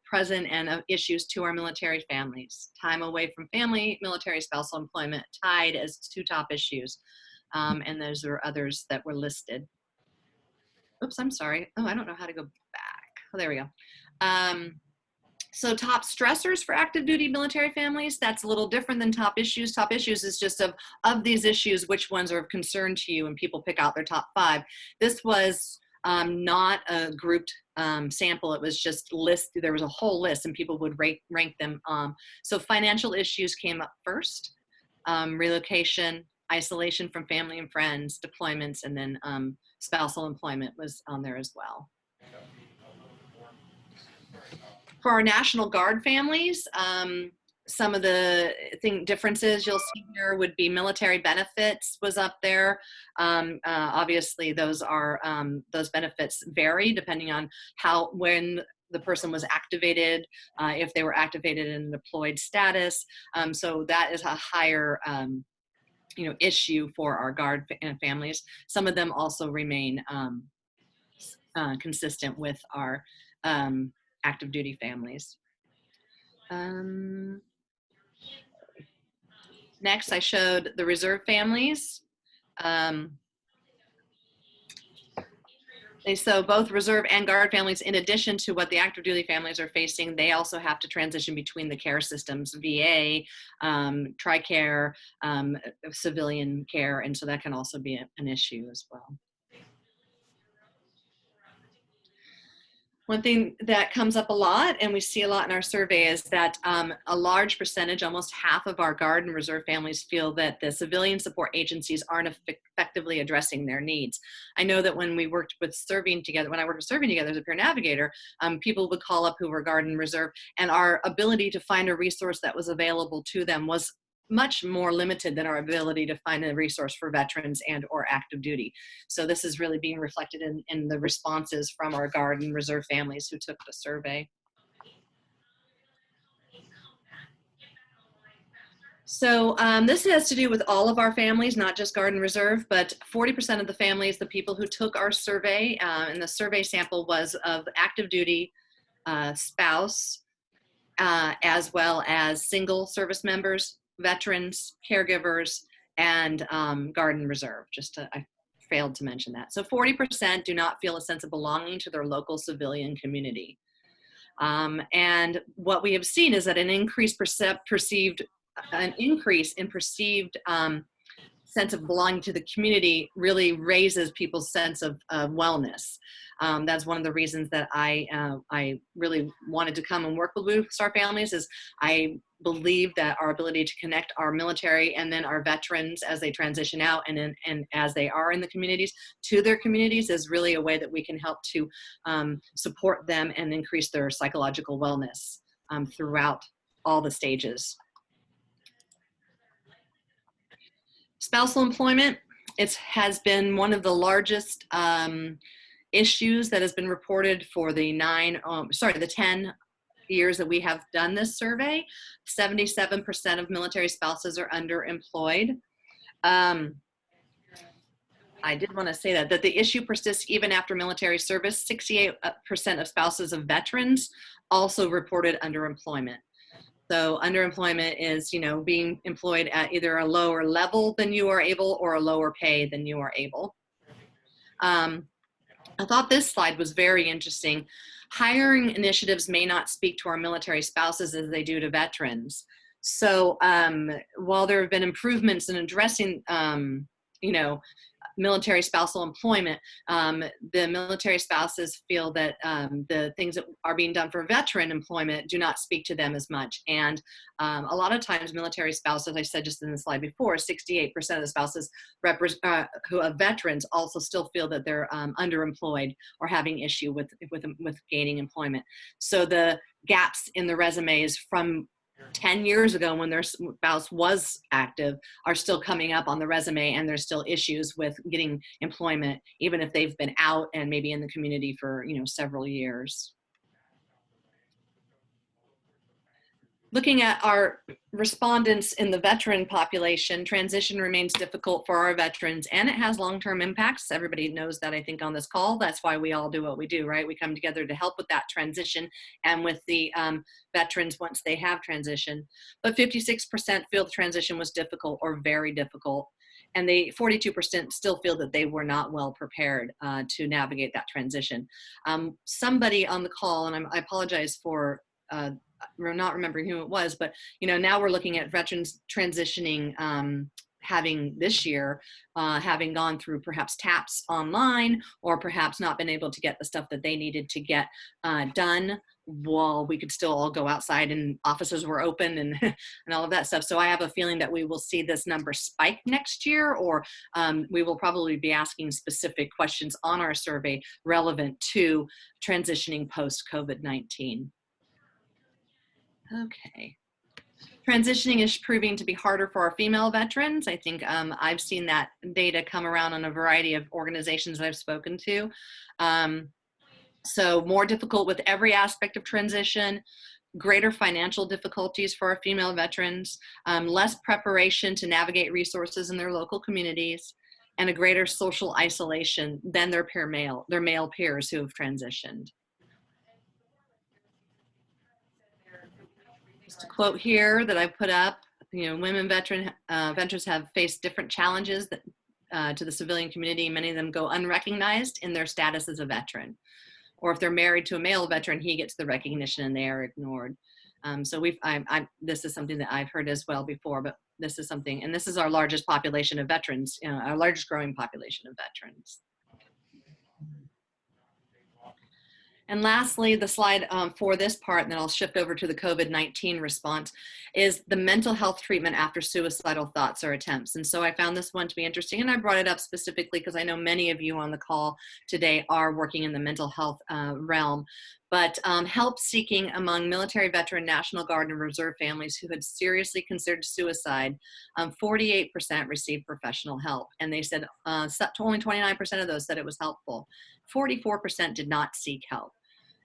present and issues to our military families. Time away from family, military spousal employment, tied as two top issues. And those are others that were listed. Oops, I'm sorry. Oh, I don't know how to go back. Oh, there we go. So top stressors for active duty military families, that's a little different than top issues. Top issues is just of these issues, which ones are of concern to you, and people pick out their top 5. This was not a grouped sample. It was just listed. There was a whole list and people would rank them. So financial issues came up first, relocation, isolation from family and friends, deployments, and then spousal employment was on there as well. For our National Guard families, some of the differences you'll see here would be military benefits was up there. Obviously, those benefits vary depending on when the person was activated, if they were activated in deployed status. So that is a higher issue for our Guard families. Some of them also remain consistent with our active duty families. Next, I showed the reserve families. So both reserve and Guard families, in addition to what the active duty families are facing, they also have to transition between the care systems, VA, TRICARE, civilian care, and so that can also be an issue as well. One thing that comes up a lot, and we see a lot in our survey, is that a large percentage, almost half of our Guard and Reserve families feel that the civilian support agencies aren't effectively addressing their needs. I know that when we worked with serving together, when I worked with serving together as a peer navigator, people would call up who were Guard and Reserve, and our ability to find a resource that was available to them was much more limited than our ability to find a resource for veterans and or active duty. So this is really being reflected in the responses from our Guard and Reserve families who took the survey. So this has to do with all of our families, not just Guard and Reserve, but 40% of the families, the people who took our survey, and the survey sample was of active duty, spouse, as well as single service members, veterans, caregivers, and Guard and Reserve. Just to failed to mention that. So 40% do not feel a sense of belonging to their local civilian community. And what we have seen is that an increase in perceived sense of belonging to the community really raises people's sense of wellness. That's one of the reasons that I really wanted to come and work with Blue Star Families. Is I believe that our ability to connect our military and then our veterans as they transition out and as they are in the communities to their communities is really a way that we can help to support them and increase their psychological wellness throughout all the stages. Spousal employment, it has been one of the largest issues that has been reported for the 10 years that we have done this survey. 77% of military spouses are underemployed. I did want to say that the issue persists even after military service. 68% of spouses of veterans also reported underemployment. So underemployment is, being employed at either a lower level than you are able or a lower pay than you are able. I thought this slide was very interesting. Hiring initiatives may not speak to our military spouses as they do to veterans. So while there have been improvements in addressing, military spousal employment, the military spouses feel that the things that are being done for veteran employment do not speak to them as much. And a lot of times military spouses, I said just in the slide before, 68% of the spouses who are veterans also still feel that they're underemployed or having issue with gaining employment. So the gaps in the resumes from 10 years ago when their spouse was active are still coming up on the resume, and there's still issues with getting employment even if they've been out and maybe in the community for several years. Looking at our respondents in the veteran population, transition remains difficult for our veterans, and it has long-term impacts. Everybody knows that, I think, on this call. That's why we all do what we do, right? We come together to help with that transition and with the veterans once they have transitioned. But 56% feel the transition was difficult or very difficult, and 42% still feel that they were not well prepared to navigate that transition. Somebody on the call, and I apologize for we're not remembering who it was, but now we're looking at veterans transitioning, having this year, having gone through perhaps TAPS online, or perhaps not been able to get the stuff that they needed to get done while we could still all go outside and offices were open and, and all of that stuff. So I have a feeling that we will see this number spike next year, or we will probably be asking specific questions on our survey relevant to transitioning post-COVID-19. Okay. Transitioning is proving to be harder for our female veterans. I think I've seen that data come around on a variety of organizations that I've spoken to. So more difficult with every aspect of transition, greater financial difficulties for our female veterans, less preparation to navigate resources in their local communities, and a greater social isolation than their male peers who have transitioned. Just a quote here that I put up, women veterans have faced different challenges to the civilian community. Many of them go unrecognized in their status as a veteran. Or if they're married to a male veteran, he gets the recognition and they are ignored. So this is something that I've heard as well before, but this is something, and this is our largest population of veterans, our largest growing population of veterans. And lastly, the slide for this part, and then I'll shift over to the COVID-19 response, is the mental health treatment after suicidal thoughts or attempts. And so I found this one to be interesting, and I brought it up specifically because I know many of you on the call today are working in the mental health realm. But help seeking among military, veteran, National Guard, and Reserve families who had seriously considered suicide, 48% received professional help. And they said only 29% of those said it was helpful. 44% did not seek help.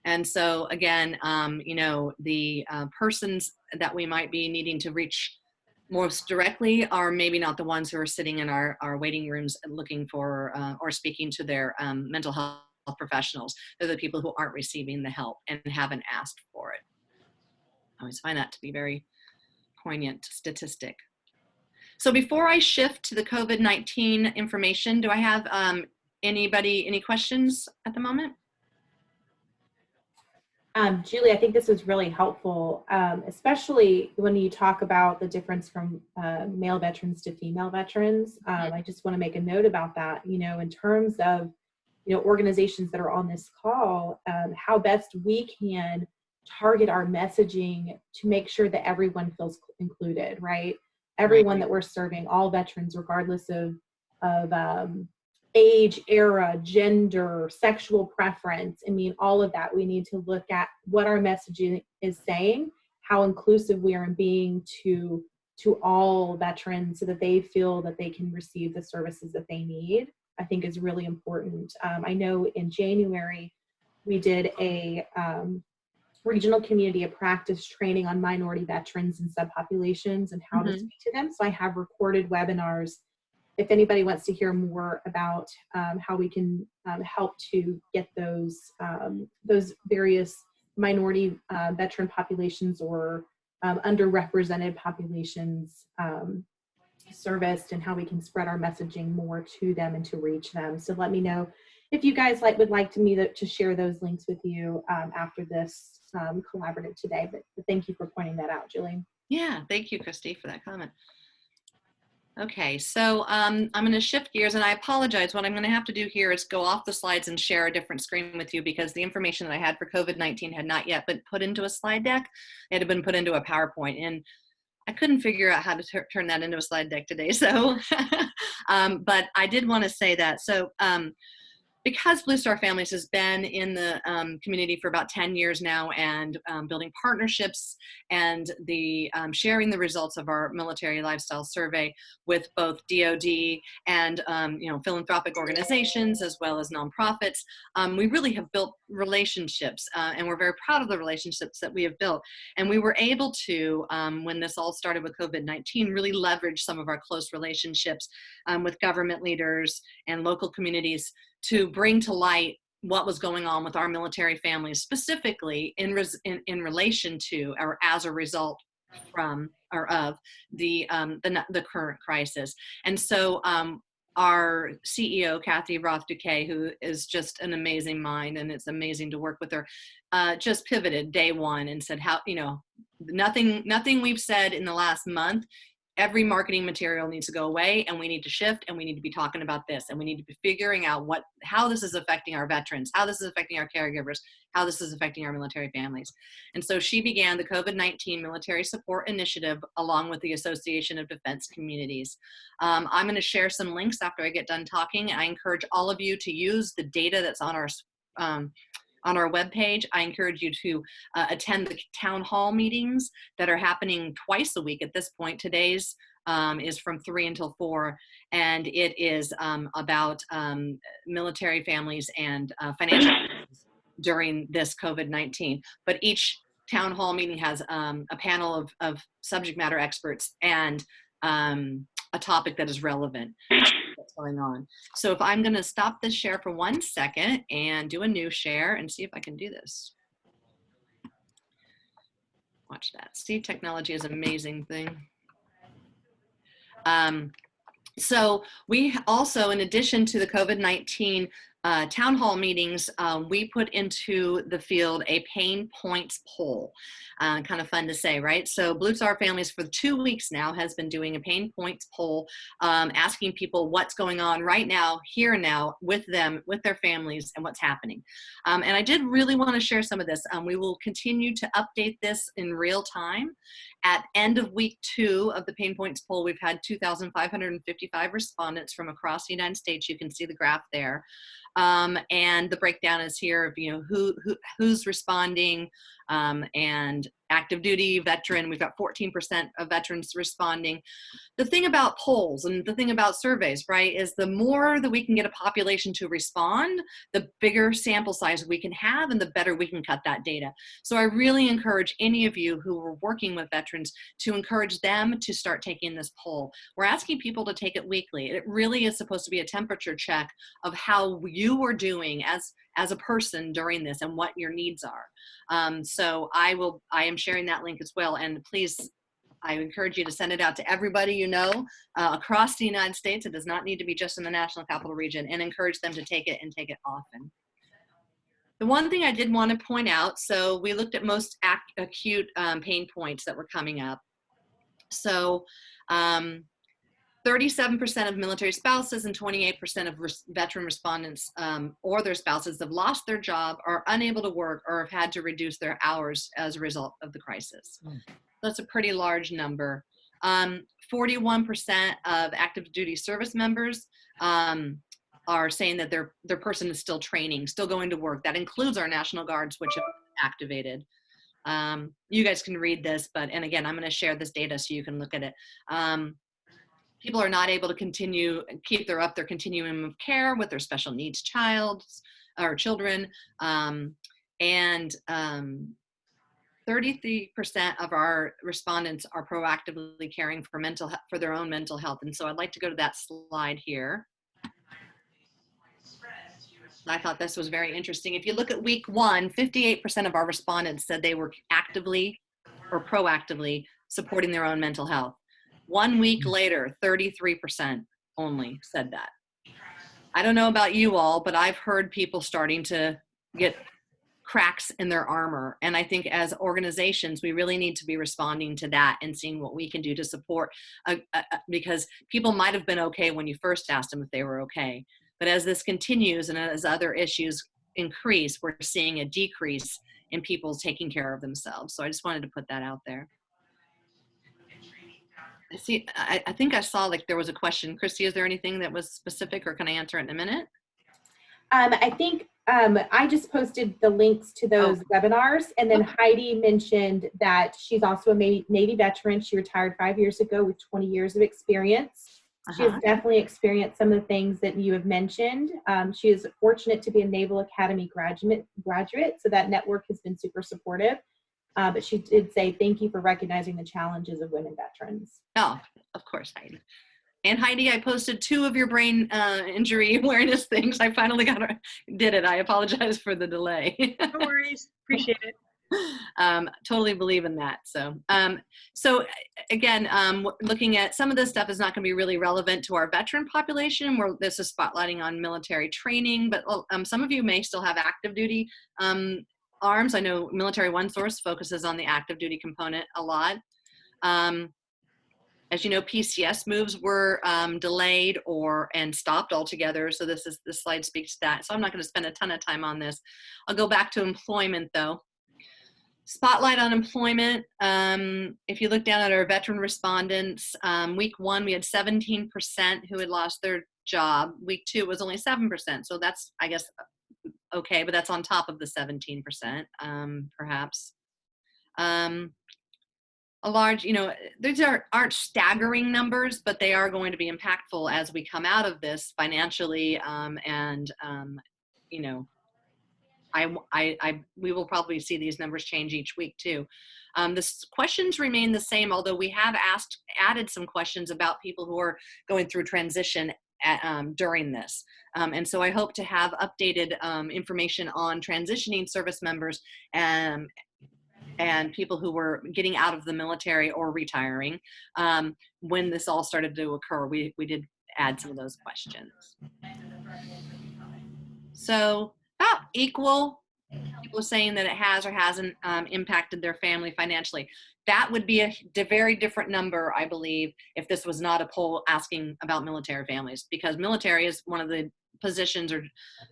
And so again, the persons that we might be needing to reach most directly are maybe not the ones who are sitting in our waiting rooms looking for or speaking to their mental health professionals. They're the people who aren't receiving the help and haven't asked for it. I always find that to be very poignant statistic. So before I shift to the COVID-19 information, do I have any questions at the moment?
Julie, I think this was really helpful, especially when you talk about the difference from male veterans to female veterans. I just want to make a note about that, in terms of, organizations that are on this call, how best we can target our messaging to make sure that everyone feels included, right? Everyone that we're serving, all veterans, regardless of age, era, gender, sexual preference. I mean, all of that. We need to look at what our messaging is saying, how inclusive we are in being to all veterans so that they feel that they can receive the services that they need, I think is really important. I know in January, we did a regional community of practice training on minority veterans and subpopulations and how to speak to them. So I have recorded webinars if anybody wants to hear more about how we can help to get those various minority veteran populations or underrepresented populations serviced, and how we can spread our messaging more to them and to reach them. So let me know if you guys would like me to share those links with you after this collaborative today. But thank you for pointing that out, Julie.
Yeah, thank you, Christy, for that comment. Okay, so I'm going to shift gears, and I apologize. What I'm going to have to do here is go off the slides and share a different screen with you, because the information that I had for COVID-19 had not yet been put into a slide deck. It had been put into a PowerPoint, and I couldn't figure out how to turn that into a slide deck today. So, but I did want to say that. So, because Blue Star Families has been in the community for about 10 years now, and building partnerships and the sharing the results of our military lifestyle survey with both DoD and philanthropic organizations as well as nonprofits, we really have built relationships, and we're very proud of the relationships that we have built. And we were able to, when this all started with COVID-19, really leverage some of our close relationships with government leaders and local communities to bring to light what was going on with our military families, specifically in relation to, or as a result from, or of the current crisis. And so our CEO, Kathy Roth-Duquet, who is just an amazing mind, and it's amazing to work with her, just pivoted day one and said, nothing we've said in the last month, every marketing material needs to go away, and we need to shift, and we need to be talking about this, and we need to be figuring out how this is affecting our veterans, how this is affecting our caregivers, how this is affecting our military families. And so she began the COVID-19 Military Support Initiative along with the Association of Defense Communities. I'm going to share some links after I get done talking. I encourage all of you to use the data that's on our webpage. I encourage you to attend the town hall meetings that are happening twice a week at this point. Today's is from 3 until 4, and it is about military families and financial during this COVID-19. But each town hall meeting has a panel of subject matter experts and a topic that is relevant. What's going on. So if I'm going to stop this share for 1 second and do a new share and see if I can do this. Watch that. See, technology is an amazing thing. So we also, in addition to the COVID-19 town hall meetings, we put into the field a pain points poll. Kind of fun to say, right? So Blue Star Families for 2 weeks now has been doing a pain points poll, asking people what's going on right now, here and now, with them, with their families, and what's happening. And I did really want to share some of this. We will continue to update this in real time. At end of week 2 of the pain points poll, we've had 2,555 respondents from across the United States. You can see the graph there. And the breakdown is here of who's responding, and active duty, veteran. We've got 14% of veterans responding. The thing about polls and the thing about surveys, right, is the more that we can get a population to respond, the bigger sample size we can have and the better we can cut that data. So I really encourage any of you who are working with veterans to encourage them to start taking this poll. We're asking people to take it weekly. It really is supposed to be a temperature check of how you are doing as a person during this and what your needs are. So I am sharing that link as well, and please I encourage you to send it out to everybody you know across the United States. It does not need to be just in the National Capital Region, and encourage them to take it and take it often. The one thing I did want to point out, so we looked at most acute pain points that were coming up. So 37% of military spouses and 28% of veteran respondents or their spouses have lost their job, are unable to work, or have had to reduce their hours as a result of the crisis. That's a pretty large number. 41% of active duty service members are saying that their person is still training, still going to work. That includes our National Guards, which have activated. You guys can read this, and again, I'm going to share this data so you can look at it. People are not able to keep their continuum of care with their special needs children, and 33% of our respondents are proactively caring for their own mental health. And so I'd like to go to that slide here. I thought this was very interesting. If you look at week 1, 58% of our respondents said they were actively or proactively supporting their own mental health. 1 week later, 33% only said that. I don't know about you all, but I've heard people starting to get cracks in their armor. And I think as organizations, we really need to be responding to that and seeing what we can do to support, because people might have been okay when you first asked them if they were okay. But as this continues and as other issues increase, we're seeing a decrease in people taking care of themselves. So I just wanted to put that out there. I think I saw like there was a question. Christy, is there anything that was specific, or can I answer it in a minute?
I think I just posted the links to those webinars, and then Heidi mentioned that she's also a Navy veteran. She retired 5 years ago with 20 years of experience. She has definitely experienced some of the things that you have mentioned. She is fortunate to be a Naval Academy graduate, so that network has been super supportive. But she did say, thank you for recognizing the challenges of women veterans.
Oh, of course, Heidi. And Heidi, I posted 2 of your brain injury awareness things. I finally did it. I apologize for the delay.
No worries. Appreciate it.
Totally believe in that. So again, looking at some of this stuff is not going to be really relevant to our veteran population, where this is spotlighting on military training, but some of you may still have active duty arms. I know Military One Source focuses on the active duty component a lot. As you know, PCS moves were delayed and stopped altogether. So this slide speaks to that. So I'm not going to spend a ton of time on this. I'll go back to employment though. Spotlight on employment. If you look down at our veteran respondents, week 1, we had 17% who had lost their job. Week 2 was only 7%. So that's, I guess, okay, but that's on top of the 17%, perhaps. A large, these aren't staggering numbers, but they are going to be impactful as we come out of this financially, we will probably see these numbers change each week too. The questions remain the same, although we have added some questions about people who are going through transition during this. And so I hope to have updated information on transitioning service members and people who were getting out of the military or retiring when this all started to occur. We did add some of those questions. So about equal, people saying that it has or hasn't impacted their family financially. That would be a very different number, I believe, if this was not a poll asking about military families, because military is one of the positions or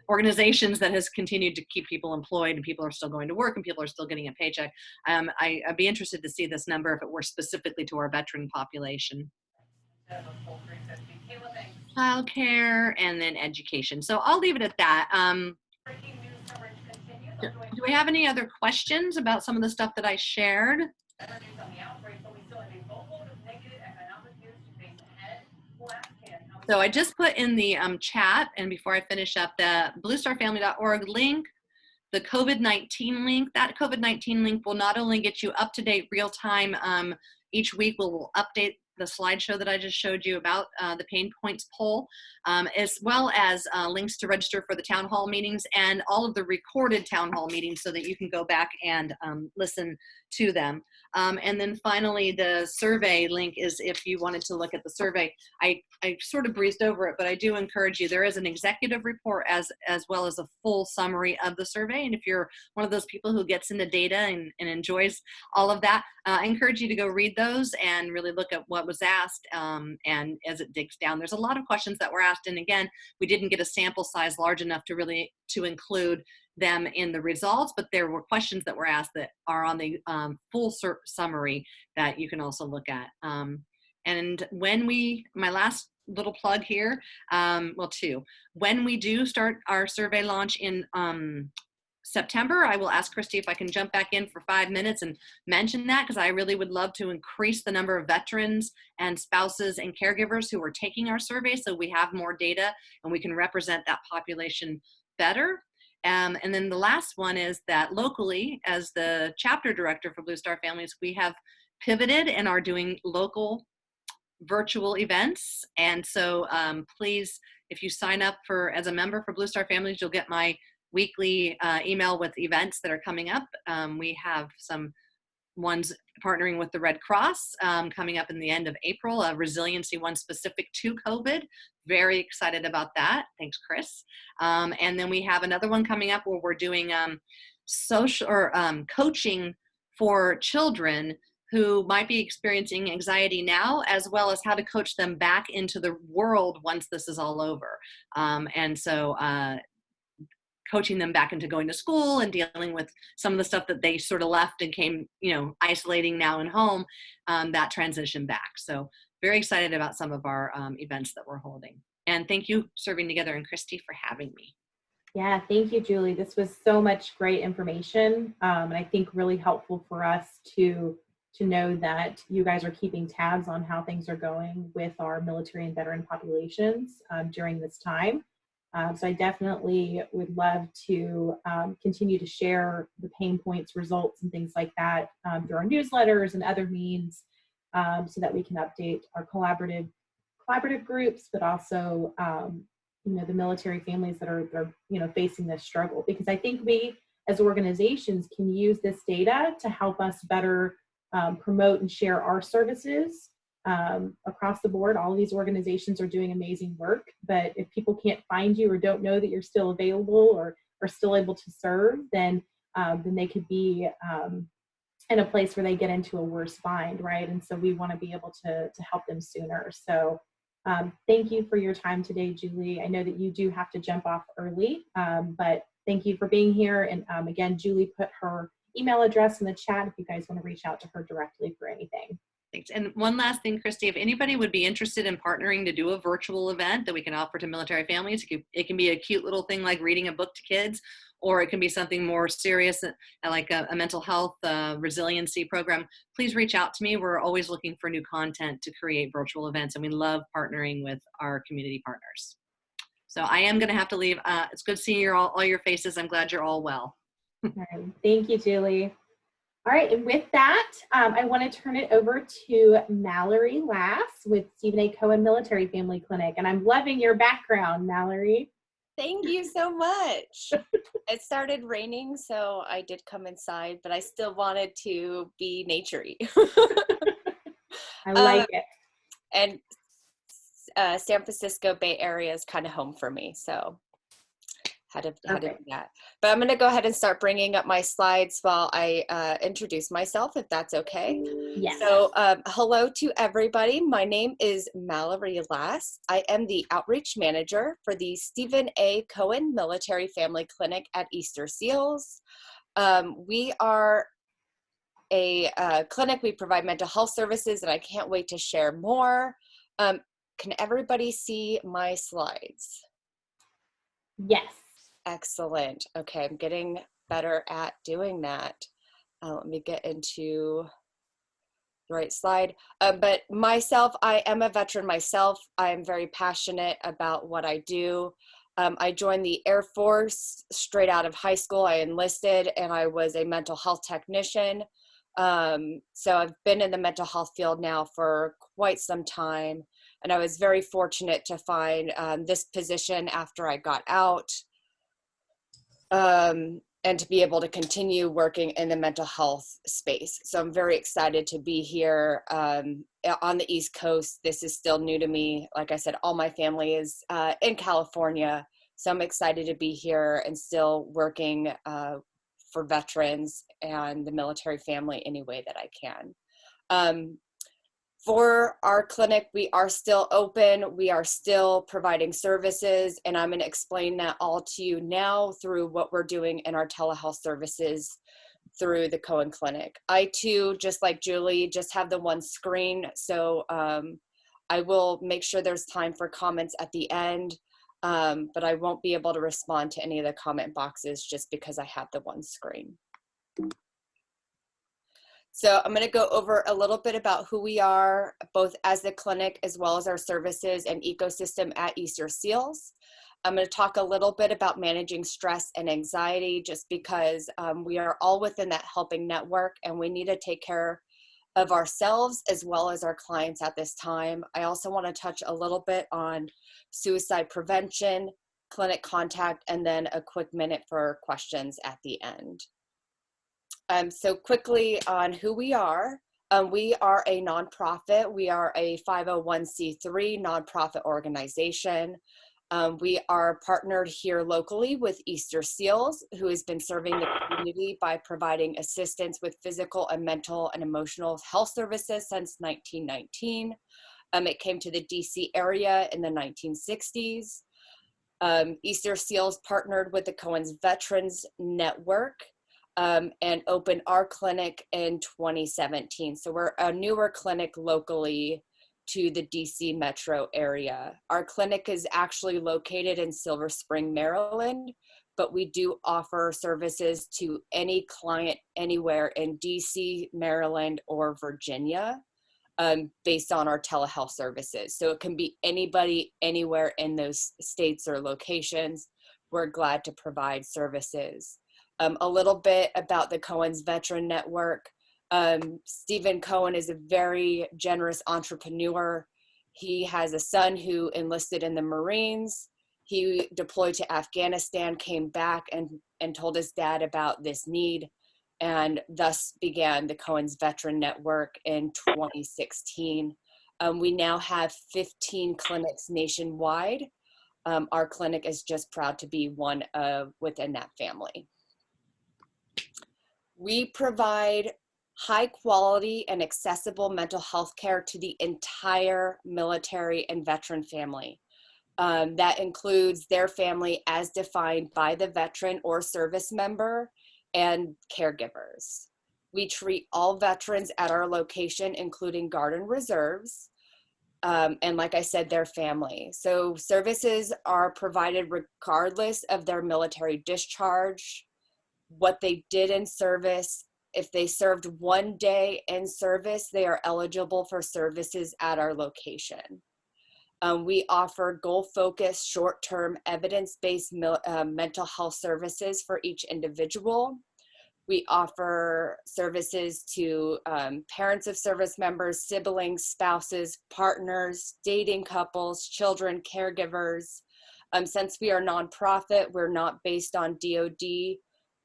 organizations that has continued to keep people employed, and people are still going to work, and people are still getting a paycheck. I'd be interested to see this number if it were specifically to our veteran population. Childcare and then education. So I'll leave it at that. Do we have any other questions about some of the stuff that I shared? So I just put in the chat, and before I finish up, the bluestarfamily.org link, the COVID-19 link. That COVID-19 link will not only get you up-to-date real-time, each week we'll update slideshow that I just showed you about the pain points poll, as well as links to register for the town hall meetings and all of the recorded town hall meetings so that you can go back and listen to them. And then finally, the survey link is if you wanted to look at the survey. I sort of breezed over it, but I do encourage you. There is an executive report as well as a full summary of the survey. And if you're one of those people who gets into data and enjoys all of that, I encourage you to go read those and really look at what was asked. And as it digs down, there's a lot of questions that were asked. And again, we didn't get a sample size large enough to include them in the results, but there were questions that were asked that are on the full summary that you can also look at. And when my last little plug here, well, two. When we do start our survey launch in September, I will ask Christy if I can jump back in for 5 minutes and mention that, because I really would love to increase the number of veterans and spouses and caregivers who are taking our survey so we have more data and we can represent that population better. And then the last one is that locally, as the chapter director for Blue Star Families, we have pivoted and are doing local virtual events. And so please, if you sign up as a member for Blue Star Families, you'll get my weekly email with events that are coming up. We have some ones partnering with the Red Cross coming up in the end of April, a resiliency one specific to COVID. Very excited about that. Thanks, Chris. And then we have another one coming up where we're doing social or coaching for children who might be experiencing anxiety now, as well as how to coach them back into the world once this is all over. And so coaching them back into going to school and dealing with some of the stuff that they sort of left and came, isolating now in home, that transition back. So very excited about some of our events that we're holding. And thank you, Serving Together, and Christy, for having me.
Yeah, thank you, Julie. This was so much great information, and I think really helpful for us to know that you guys are keeping tabs on how things are going with our military and veteran populations during this time. So I definitely would love to continue to share the pain points, results, and things like that through our newsletters and other means so that we can update our collaborative groups, but also the military families that are facing this struggle. Because I think we as organizations can use this data to help us better promote and share our services across the board. All of these organizations are doing amazing work, but if people can't find you or don't know that you're still available or are still able to serve, then they could be in a place where they get into a worse bind, right? And so we want to be able to help them sooner. So thank you for your time today, Julie. I know that you do have to jump off early, but thank you for being here. And again, Julie put her email address in the chat if you guys want to reach out to her directly for anything.
Thanks. And one last thing, Christy, if anybody would be interested in partnering to do a virtual event that we can offer to military families, it can be a cute little thing like reading a book to kids, or it can be something more serious like a mental health resiliency program. Please reach out to me. We're always looking for new content to create virtual events, and we love partnering with our community partners. So I am going to have to leave. It's good seeing all your faces. I'm glad you're all well.
All right. Thank you, Julie. All right, and with that, I want to turn it over to Mallory Lass with Stephen A. Cohen Military Family Clinic. And I'm loving your background, Mallory.
Thank you so much. It started raining, so I did come inside, but I still wanted to be nature-y.
I like it.
And San Francisco Bay Area is kind of home for me, so had to do that. But I'm going to go ahead and start bringing up my slides while I introduce myself, if that's okay.
Yes.
So hello to everybody. My name is Mallory Lass. I am the outreach manager for the Stephen A. Cohen Military Family Clinic at Easter Seals. We are a clinic. We provide mental health services, and I can't wait to share more. Can everybody see my slides?
Yes.
Excellent. Okay, I'm getting better at doing that. Let me get into the right slide. But myself, I am a veteran myself. I am very passionate about what I do. I joined the Air Force straight out of high school. I enlisted and I was a mental health technician. So I've been in the mental health field now for quite some time, and I was very fortunate to find this position after I got out, and to be able to continue working in the mental health space. So I'm very excited to be here on the East Coast. This is still new to me. Like I said, all my family is in California, so I'm excited to be here and still working for veterans and the military family any way that I can. For our clinic, we are still open. We are still providing services, and I'm going to explain that all to you now through what we're doing in our telehealth services through the Cohen Clinic. I too, just like Julie, just have the one screen, so I will make sure there's time for comments at the end, but I won't be able to respond to any of the comment boxes just because I have the one screen. So I'm going to go over a little bit about who we are, both as the clinic as well as our services and ecosystem at Easter Seals. I'm going to talk a little bit about managing stress and anxiety, just because we are all within that helping network and we need to take care of ourselves as well as our clients at this time. I also want to touch a little bit on suicide prevention, clinic contact, and then a quick minute for questions at the end. So quickly on who we are a nonprofit. We are a 501c3 nonprofit organization. We are partnered here locally with Easter Seals, who has been serving the community by providing assistance with physical and mental and emotional health services since 1919. It came to the DC area in the 1960s. Easter Seals partnered with the Cohen's Veterans Network and opened our clinic in 2017. So we're a newer clinic locally to the DC metro area. Our clinic is actually located in Silver Spring, Maryland, but we do offer services to any client anywhere in DC, Maryland, or Virginia, based on our telehealth services. So it can be anybody, anywhere in those states or locations. We're glad to provide services. A little bit about the Cohen's Veteran Network. Stephen Cohen is a very generous entrepreneur. He has a son who enlisted in the Marines. He deployed to Afghanistan, came back and told his dad about this need, and thus began the Cohen's Veteran Network in 2016. We now have 15 clinics nationwide. Our clinic is just proud to be one within that family. We provide high quality and accessible mental health care to the entire military and veteran family. That includes their family as defined by the veteran or service member and caregivers. We treat all veterans at our location, including Guard and Reserves, and like I said, their family. So services are provided regardless of their military discharge, what they did in service. If they served one day in service, they are eligible for services at our location. We offer goal-focused, short-term, evidence-based mental health services for each individual. We offer services to parents of service members, siblings, spouses, partners, dating couples, children, caregivers. Since we are nonprofit, we're not based on DOD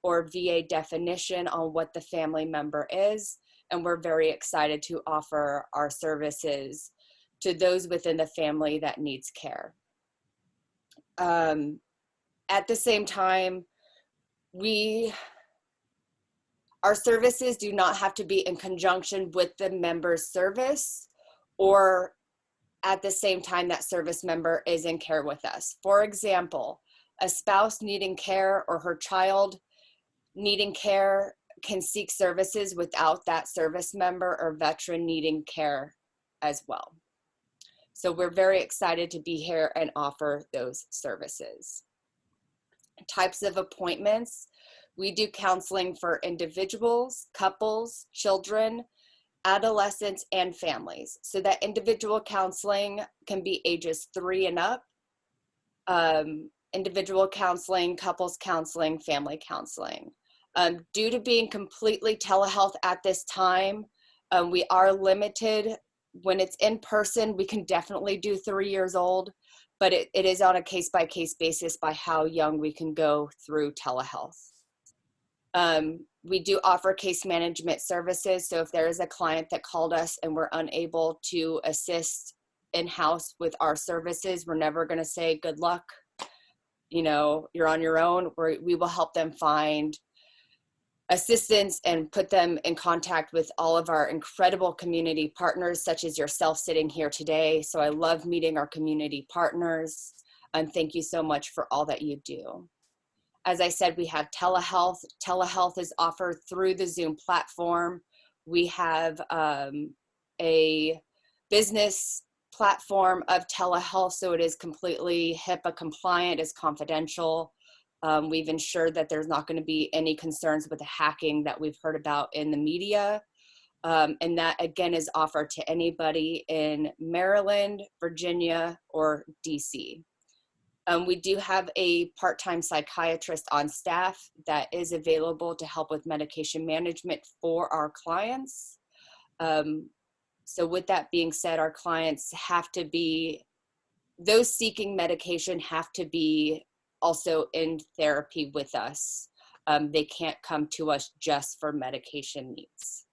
or VA definition on what the family member is, and we're very excited to offer our services to those within the family that needs care. At the same time, our services do not have to be in conjunction with the member's service or at the same time that service member is in care with us. For example, a spouse needing care or her child needing care can seek services without that service member or veteran needing care as well. So we're very excited to be here and offer those services. Types of appointments. We do counseling for individuals, couples, children, adolescents, and families. So that individual counseling can be ages 3 and up. Individual counseling, couples counseling, family counseling. Due to being completely telehealth at this time, we are limited. When it's in person, we can definitely do 3 years old, but it is on a case-by-case basis by how young we can go through telehealth. We do offer case management services. So if there is a client that called us and we're unable to assist in-house with our services, we're never going to say good luck, you know, you're on your own. We will help them find assistance and put them in contact with all of our incredible community partners, such as yourself sitting here today. So I love meeting our community partners, and thank you so much for all that you do. As I said, we have telehealth. Telehealth is offered through the Zoom platform. We have a business platform of telehealth, so it is completely HIPAA compliant, is confidential. We've ensured that there's not going to be any concerns with the hacking that we've heard about in the media. And that, again, is offered to anybody in Maryland, Virginia, or DC. We do have a part-time psychiatrist on staff that is available to help with medication management for our clients. So with that being said, our clients have to be, those seeking medication have to be also in therapy with us. They can't come to us just for medication needs.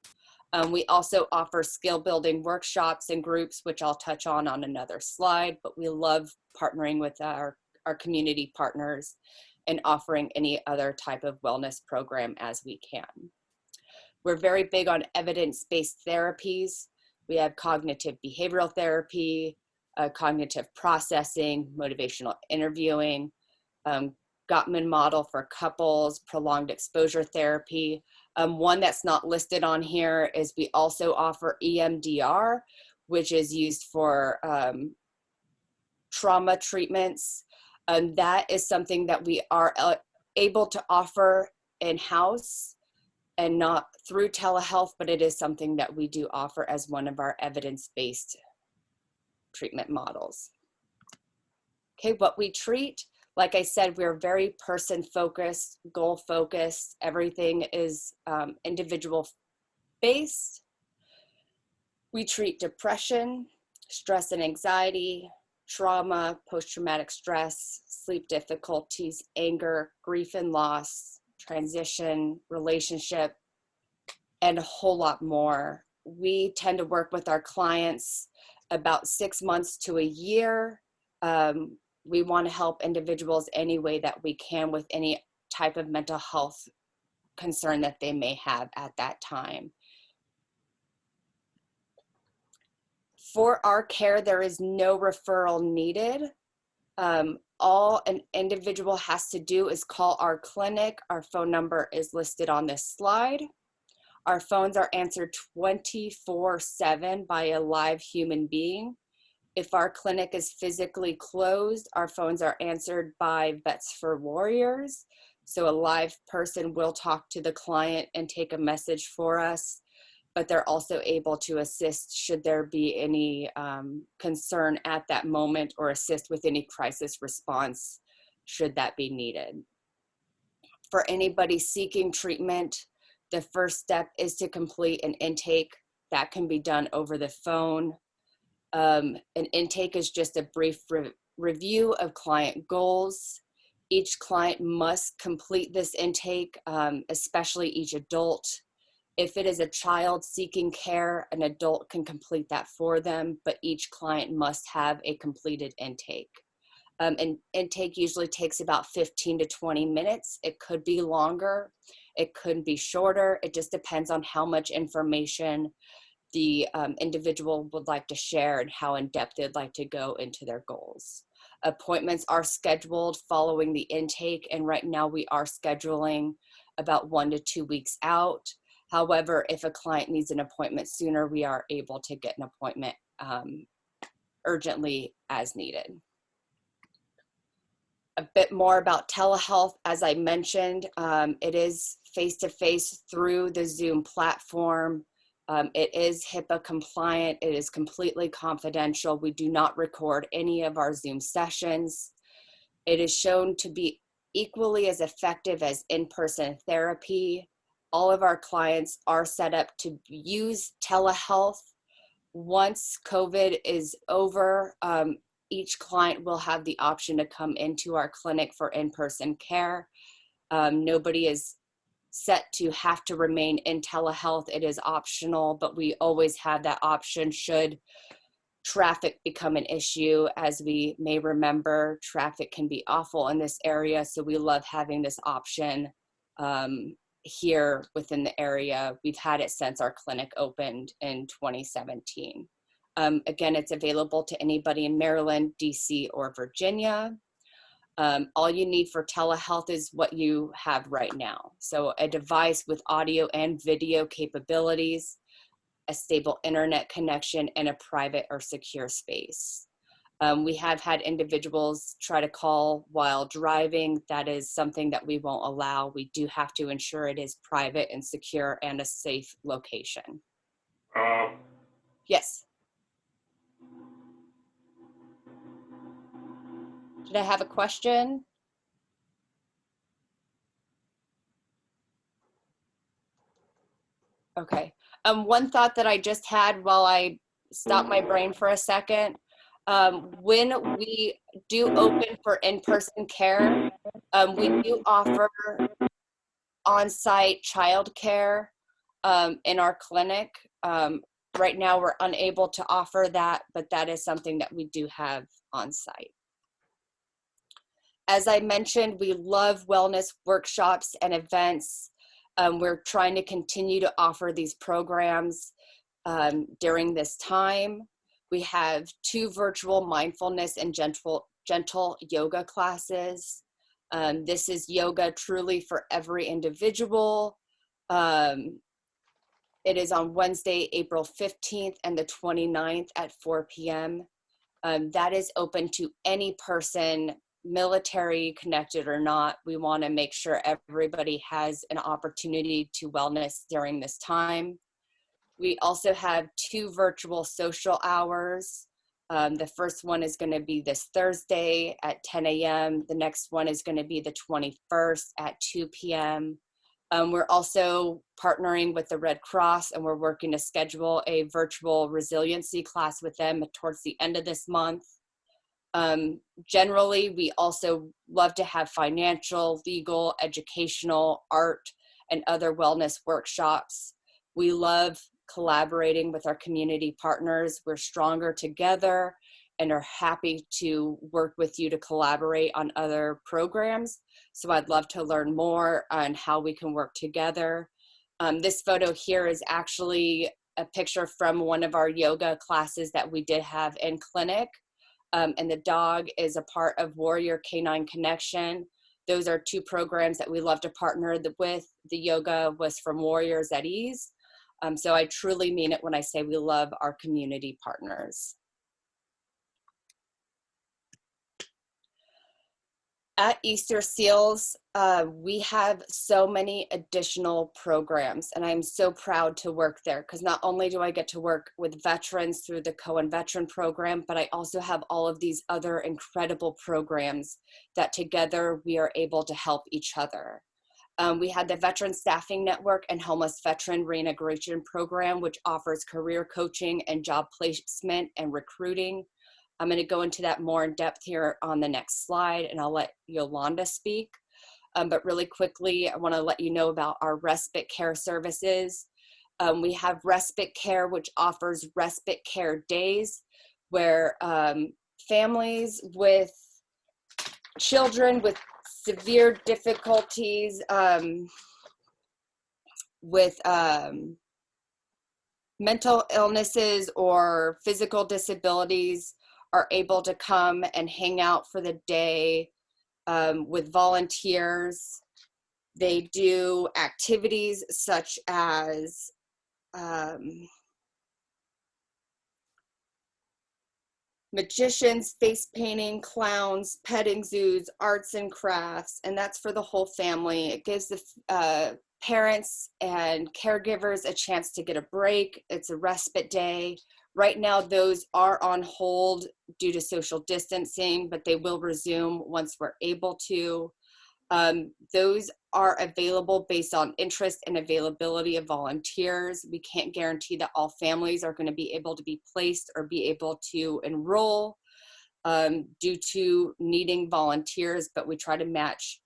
We also offer skill building workshops and groups, which I'll touch on another slide, but we love partnering with our community partners and offering any other type of wellness program as we can. We're very big on evidence-based therapies. We have cognitive behavioral therapy, cognitive processing, motivational interviewing, Gottman model for couples, prolonged exposure therapy. One that's not listed on here is we also offer EMDR, which is used for trauma treatments. That is something that we are able to offer in-house and not through telehealth, but it is something that we do offer as one of our evidence-based treatment models. Okay, what we treat, like I said, we're very person-focused, goal-focused. Everything is individual-based. We treat depression, stress and anxiety, trauma, post-traumatic stress, sleep difficulties, anger, grief and loss, transition, relationship, and a whole lot more. We tend to work with our clients about 6 months to a year. We want to help individuals any way that we can with any type of mental health concern that they may have at that time. For our care, there is no referral needed. All an individual has to do is call our clinic. Our phone number is listed on this slide. Our phones are answered 24/7 by a live human being. If our clinic is physically closed, our phones are answered by Vets for Warriors. So a live person will talk to the client and take a message for us, but they're also able to assist should there be any concern at that moment, or assist with any crisis response should that be needed. For anybody seeking treatment, the first step is to complete an intake. That can be done over the phone. An intake is just a brief review of client goals. Each client must complete this intake, especially each adult. If it is a child seeking care, an adult can complete that for them, but each client must have a completed intake. An intake usually takes about 15 to 20 minutes. It could be longer, it could be shorter. It just depends on how much information the individual would like to share and how in-depth they'd like to go into their goals. Appointments are scheduled following the intake, and right now we are scheduling about 1 to 2 weeks out. However, if a client needs an appointment sooner, we are able to get an appointment urgently as needed. A bit more about telehealth. As I mentioned, it is face-to-face through the Zoom platform. It is HIPAA compliant. It is completely confidential. We do not record any of our Zoom sessions. It is shown to be equally as effective as in-person therapy. All of our clients are set up to use telehealth. Once COVID is over, each client will have the option to come into our clinic for in-person care. Nobody is set to have to remain in telehealth. It is optional, but we always have that option should traffic become an issue. As we may remember, traffic can be awful in this area, so we love having this option here within the area. We've had it since our clinic opened in 2017. Again, it's available to anybody in Maryland, DC, or Virginia. All you need for telehealth is what you have right now. So a device with audio and video capabilities, a stable internet connection, and a private or secure space. We have had individuals try to call while driving. That is something that we won't allow. We do have to ensure it is private and secure and a safe location. Yes. Did I have a question? Okay. One thought that I just had while I stopped my brain for a second, when we do open for in-person care, we do offer on-site childcare in our clinic. Right now we're unable to offer that, but that is something that we do have on-site. As I mentioned, we love wellness workshops and events. We're trying to continue to offer these programs during this time. We have 2 virtual mindfulness and gentle yoga classes. This is yoga truly for every individual. It is on Wednesday, April 15th and the 29th at 4 p.m. That is open to any person, military connected or not. We want to make sure everybody has an opportunity to wellness during this time. We also have 2 virtual social hours. The first one is going to be this Thursday at 10 a.m. The next one is going to be the 21st at 2 p.m. We're also partnering with the Red Cross, and we're working to schedule a virtual resiliency class with them towards the end of this month. Generally, we also love to have financial, legal, educational, art, and other wellness workshops. We love collaborating with our community partners. We're stronger together and are happy to work with you to collaborate on other programs. So I'd love to learn more on how we can work together. This photo here is actually a picture from one of our yoga classes that we did have in clinic. And the dog is a part of Warrior Canine Connection. Those are 2 programs that we love to partner with. The yoga was from Warriors at Ease. So I truly mean it when I say we love our community partners. At Easter Seals, we have so many additional programs, and I'm so proud to work there because not only do I get to work with veterans through the Cohen Veteran Program, but I also have all of these other incredible programs that together we are able to help each other. We had the Veteran Staffing Network and Homeless Veteran Reintegration Program, which offers career coaching and job placement and recruiting. I'm going to go into that more in depth here on the next slide, and I'll let Yolanda speak. But really quickly, I want to let you know about our respite care services. We have respite care, which offers respite care days where families with children with severe difficulties with mental illnesses or physical disabilities are able to come and hang out for the day with volunteers. They do activities such as magicians, face painting, clowns, petting zoos, arts and crafts, and that's for the whole family. It gives the parents and caregivers a chance to get a break. It's a respite day. Right now, those are on hold due to social distancing, but they will resume once we're able to. Those are available based on interest and availability of volunteers. We can't guarantee that all families are going to be able to be placed or be able to enroll due to needing volunteers, but we try to match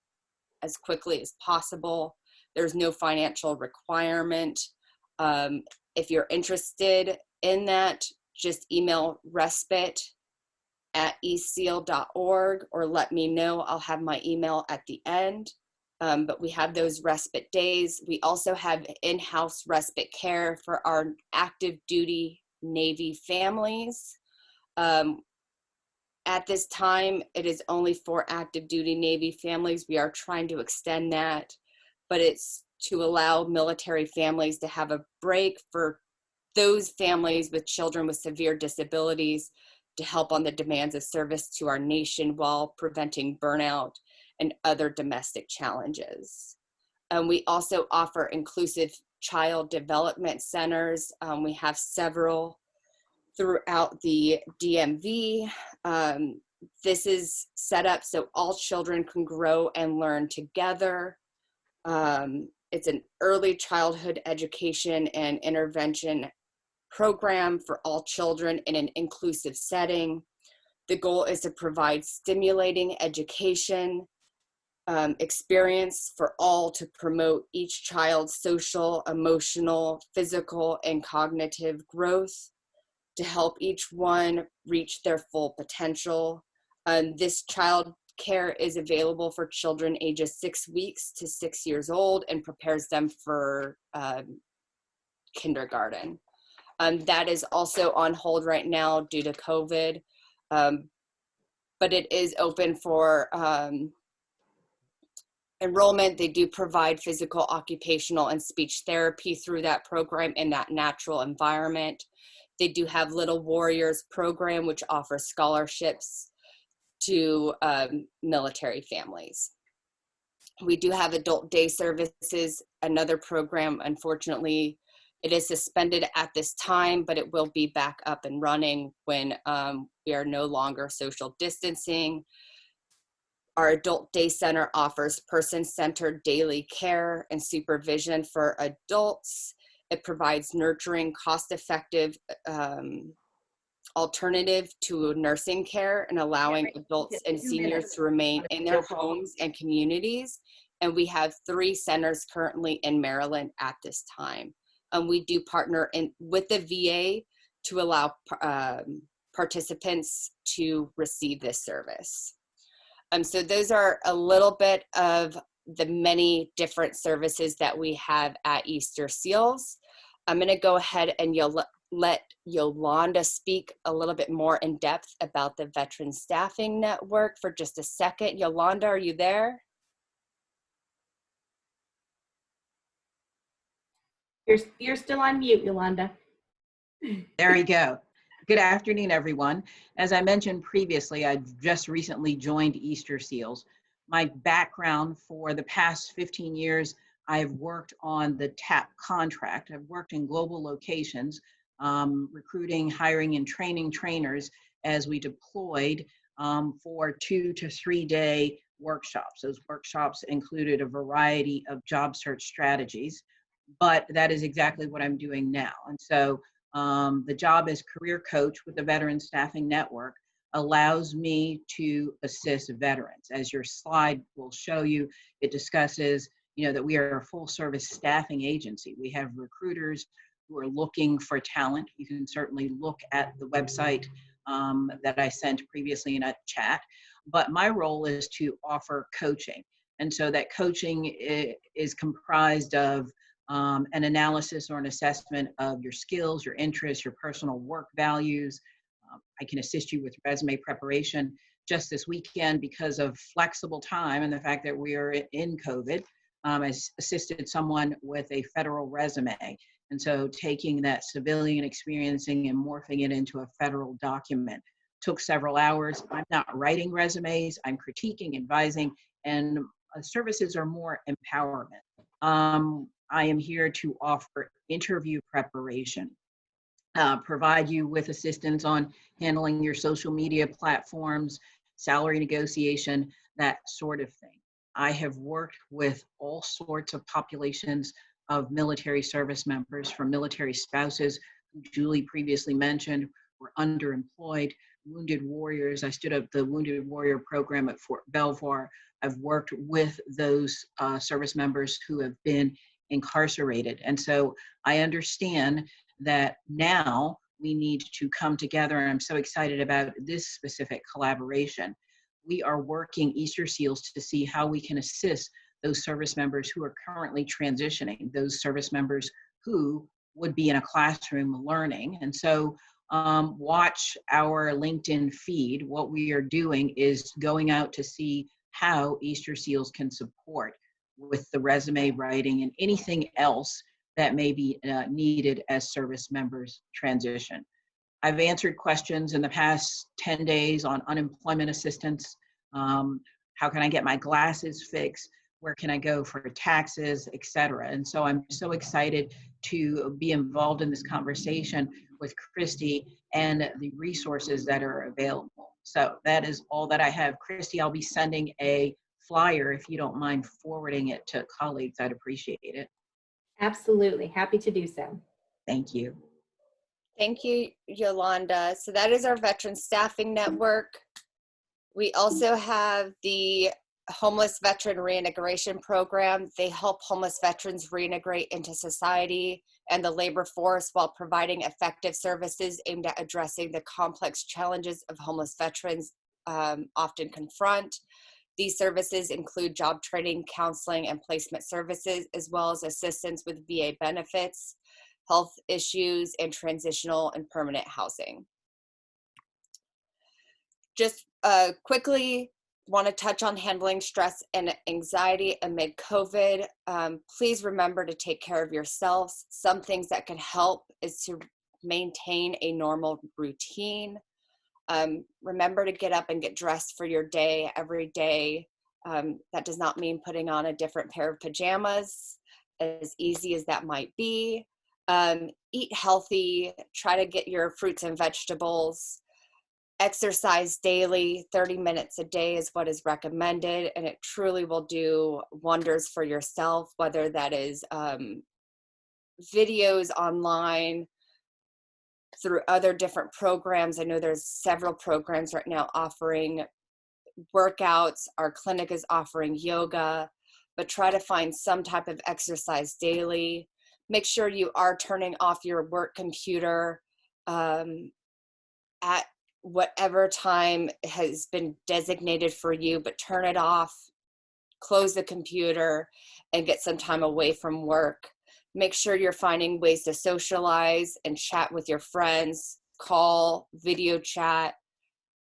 as quickly as possible. There's no financial requirement. If you're interested in that, just email respite@eastseal.org or let me know. I'll have my email at the end. But we have those respite days. We also have in-house respite care for our active duty Navy families. At this time, it is only for active duty Navy families. We are trying to extend that, but it's to allow military families to have a break for those families with children with severe disabilities to help on the demands of service to our nation while preventing burnout and other domestic challenges. We also offer inclusive child development centers. We have several throughout the DMV. This is set up so all children can grow and learn together. It's an early childhood education and intervention program for all children in an inclusive setting. The goal is to provide stimulating education experience for all to promote each child's social, emotional, physical, and cognitive growth, to help each one reach their full potential. This child care is available for children ages 6 weeks to 6 years old and prepares them for kindergarten. That is also on hold right now due to COVID, but it is open for enrollment. They do provide physical, occupational, and speech therapy through that program in that natural environment. They do have Little Warriors program, which offers scholarships to military families. We do have adult day services, another program. Unfortunately, it is suspended at this time, but it will be back up and running when we are no longer social distancing. Our adult day center offers person-centered daily care and supervision for adults. It provides nurturing, cost-effective alternative to nursing care and allowing adults and seniors to remain in their homes and communities. And we have 3 centers currently in Maryland at this time. We do partner with the VA to allow participants to receive this service. So those are a little bit of the many different services that we have at Easter Seals. I'm going to go ahead and let Yolanda speak a little bit more in depth about the Veteran Staffing Network for just a second. Yolanda, are you there?
You're still on mute, Yolanda.
There we go. Good afternoon, everyone. As I mentioned previously, I just recently joined Easter Seals. My background for the past 15 years, I've worked on the TAP contract. I've worked in global locations, recruiting, hiring, and training trainers as we deployed for 2 to 3 day workshops. Those workshops included a variety of job search strategies, but that is exactly what I'm doing now. And so the job as career coach with the Veteran Staffing Network allows me to assist veterans. As your slide will show you, it discusses, that we are a full service staffing agency. We have recruiters who are looking for talent. You can certainly look at the website that I sent previously in a chat, but my role is to offer coaching. And so that coaching is comprised of an analysis or an assessment of your skills, your interests, your personal work values. I can assist you with resume preparation. Just this weekend, because of flexible time and the fact that we are in COVID, I assisted someone with a federal resume. And so taking that civilian experiencing and morphing it into a federal document took several hours. I'm not writing resumes, I'm critiquing, advising, and services are more empowerment. I am here to offer interview preparation, provide you with assistance on handling your social media platforms, salary negotiation, that sort of thing. I have worked with all sorts of populations of military service members, from military spouses, who Julie previously mentioned, were underemployed, wounded warriors. I stood up the Wounded Warrior program at Fort Belvoir. I've worked with those service members who have been incarcerated. And so I understand that now we need to come together, and I'm so excited about this specific collaboration. We are working Easter Seals to see how we can assist those service members who are currently transitioning, those service members who would be in a classroom learning. And so watch our LinkedIn feed. What we are doing is going out to see how Easter Seals can support with the resume writing and anything else that may be needed as service members transition. I've answered questions in the past 10 days on unemployment assistance. How can I get my glasses fixed? Where can I go for taxes, et cetera? And so I'm so excited to be involved in this conversation with Christy and the resources that are available. So that is all that I have. Christy, I'll be sending a flyer if you don't mind forwarding it to colleagues. I'd appreciate it.
Absolutely, happy to do so.
Thank you.
Thank you, Yolanda. So that is our Veteran Staffing Network. We also have the Homeless Veteran Reintegration Program. They help homeless veterans reintegrate into society and the labor force while providing effective services aimed at addressing the complex challenges of homeless veterans often confront. These services include job training, counseling, and placement services, as well as assistance with VA benefits, health issues, and transitional and permanent housing. Just quickly want to touch on handling stress and anxiety amid COVID. Please remember to take care of yourselves. Some things that can help is to maintain a normal routine. Remember to get up and get dressed for your day every day. That does not mean putting on a different pair of pajamas, as easy as that might be. Eat healthy, try to get your fruits and vegetables. Exercise daily, 30 minutes a day is what is recommended, and it truly will do wonders for yourself, whether that is videos online, through other different programs. I know there's several programs right now offering workouts. Our clinic is offering yoga, but try to find some type of exercise daily. Make sure you are turning off your work computer at whatever time has been designated for you, but turn it off, close the computer, and get some time away from work. Make sure you're finding ways to socialize and chat with your friends, call, video chat,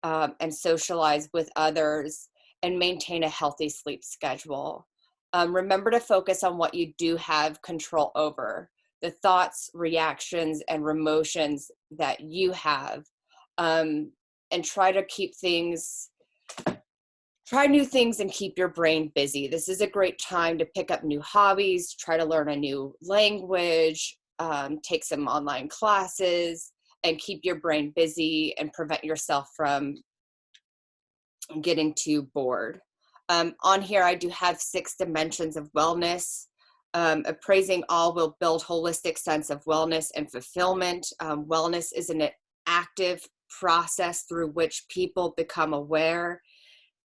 and socialize with others, and maintain a healthy sleep schedule. Remember to focus on what you do have control over, the thoughts, reactions, and emotions that you have, and try to keep things, try new things and keep your brain busy. This is a great time to pick up new hobbies, try to learn a new language, take some online classes, and keep your brain busy and prevent yourself from getting too bored. On here, I do have 6 dimensions of wellness. Appraising all will build holistic sense of wellness and fulfillment. Wellness is an active process through which people become aware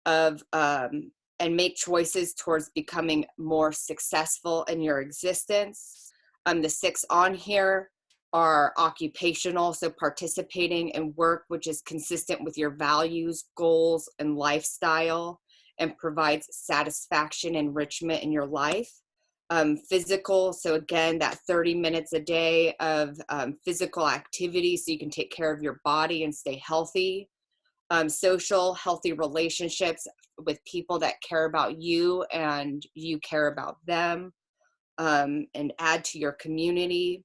of and make choices towards becoming more successful in your existence. The 6 on here are occupational, so participating in work which is consistent with your values, goals, and lifestyle, and provides satisfaction, enrichment in your life. Physical, so again, that 30 minutes a day of physical activity so you can take care of your body and stay healthy. Social, healthy relationships with people that care about you and you care about them, and add to your community.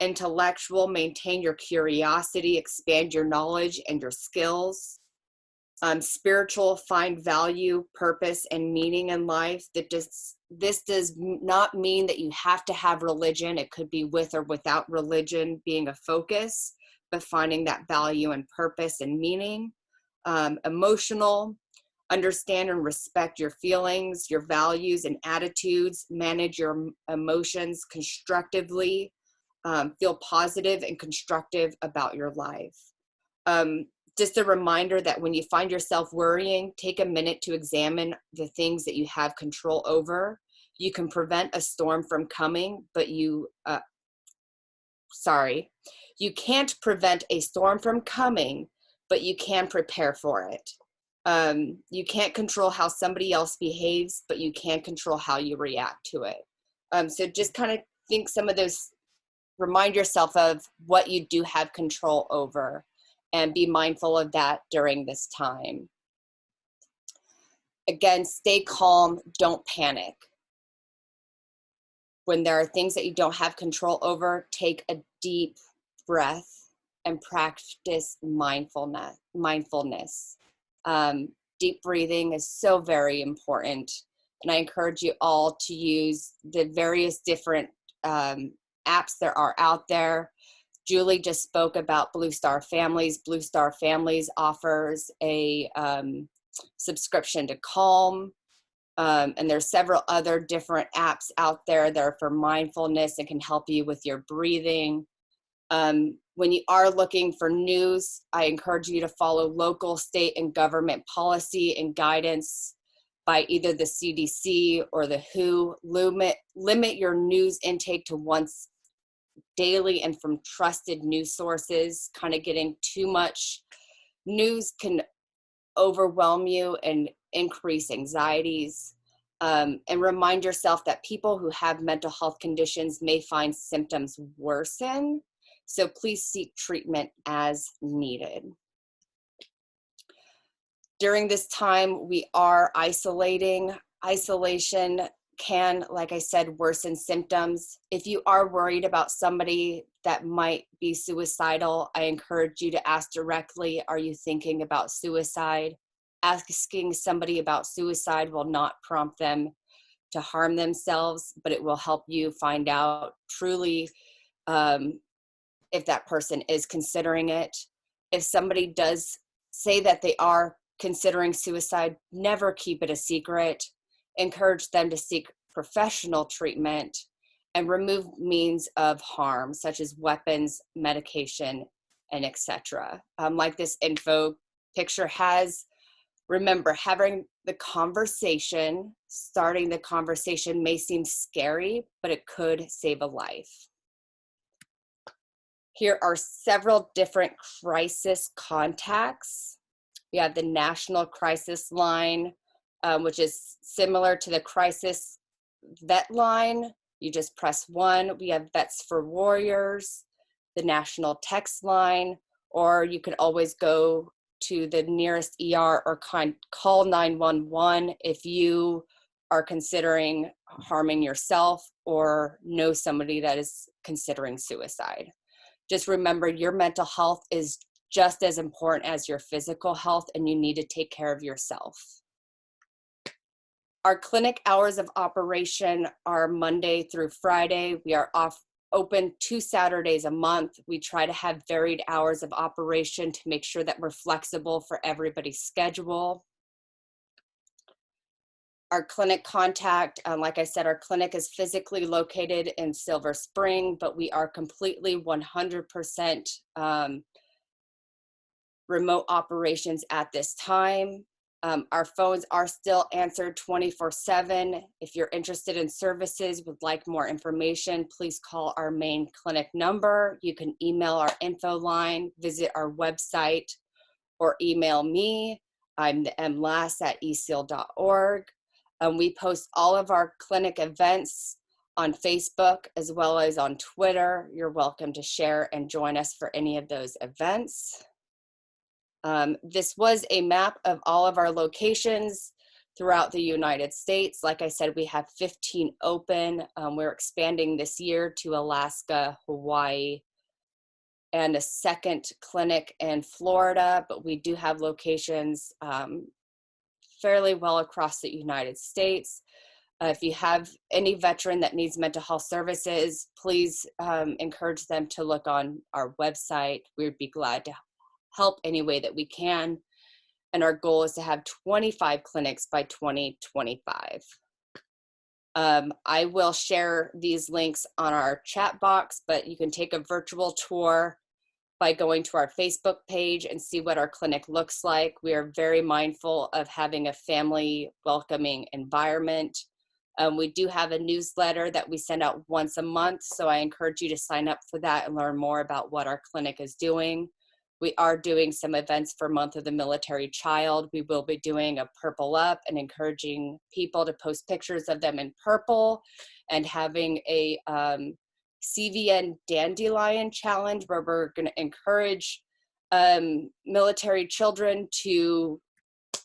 Intellectual, maintain your curiosity, expand your knowledge and your skills. Spiritual, find value, purpose, and meaning in life. This does not mean that you have to have religion. It could be with or without religion being a focus, but finding that value and purpose and meaning. Emotional, Understand and respect your feelings, your values and attitudes, manage your emotions constructively, feel positive and constructive about your life. Just a reminder that when you find yourself worrying, take a minute to examine the things that you have control over. You can prevent a storm from coming, but you can't prevent a storm from coming, but you can prepare for it. You can't control how somebody else behaves, but you can control how you react to it. So just kind of think some of those, remind yourself of what you do have control over and be mindful of that during this time. Again, stay calm, don't panic. When there are things that you don't have control over, take a deep breath and practice mindfulness. Deep breathing is so very important. And I encourage you all to use the various different apps there are out there. Julie just spoke about Blue Star Families. Blue Star Families offers a subscription to Calm. And there's several other different apps out there that are for mindfulness and can help you with your breathing. When you are looking for news, I encourage you to follow local, state, and government policy and guidance by either the CDC or the WHO. Limit your news intake to once daily and from trusted news sources. Kind of getting too much news can overwhelm you and increase anxieties. And remind yourself that people who have mental health conditions may find symptoms worsen. So please seek treatment as needed. During this time, we are isolating. Isolation can, like I said, worsen symptoms. If you are worried about somebody that might be suicidal, I encourage you to ask directly, are you thinking about suicide? Asking somebody about suicide will not prompt them to harm themselves, but it will help you find out truly if that person is considering it. If somebody does say that they are considering suicide, never keep it a secret. Encourage them to seek professional treatment and remove means of harm, such as weapons, medication, and etc. Like this info picture has, remember, having the conversation, starting the conversation may seem scary, but it could save a life. Here are several different crisis contacts. We have the National Crisis Line, which is similar to the Crisis Vet Line. You just press 1. We have Vets for Warriors, the National Text Line, or you can always go to the nearest ER or call 911 if you are considering harming yourself or know somebody that is considering suicide. Just remember, your mental health is just as important as your physical health, and you need to take care of yourself. Our clinic hours of operation are Monday through Friday. We are open 2 Saturdays a month. We try to have varied hours of operation to make sure that we're flexible for everybody's schedule. Our clinic contact, like I said, our clinic is physically located in Silver Spring, but we are completely 100% remote operations at this time. Our phones are still answered 24/7. If you're interested in services, would like more information, please call our main clinic number. You can email our info line, visit our website, or email me. I'm the mlass@eseal.org. We post all of our clinic events on Facebook as well as on Twitter. You're welcome to share and join us for any of those events. This was a map of all of our locations throughout the United States. Like I said, we have 15 open. We're expanding this year to Alaska, Hawaii, and a second clinic in Florida, but we do have locations fairly well across the United States. If you have any veteran that needs mental health services, please encourage them to look on our website. We'd be glad to help any way that we can. and our goal is to have 25 clinics by 2025. I will share these links on our chat box, but you can take a virtual tour by going to our Facebook page and see what our clinic looks like. We are very mindful of having a family welcoming environment. We do have a newsletter that we send out once a month, so I encourage you to sign up for that and learn more about what our clinic is doing. We are doing some events for Month of the Military Child. We will be doing a Purple Up and encouraging people to post pictures of them in purple, and having a CVN Dandelion Challenge where we're going to encourage military children to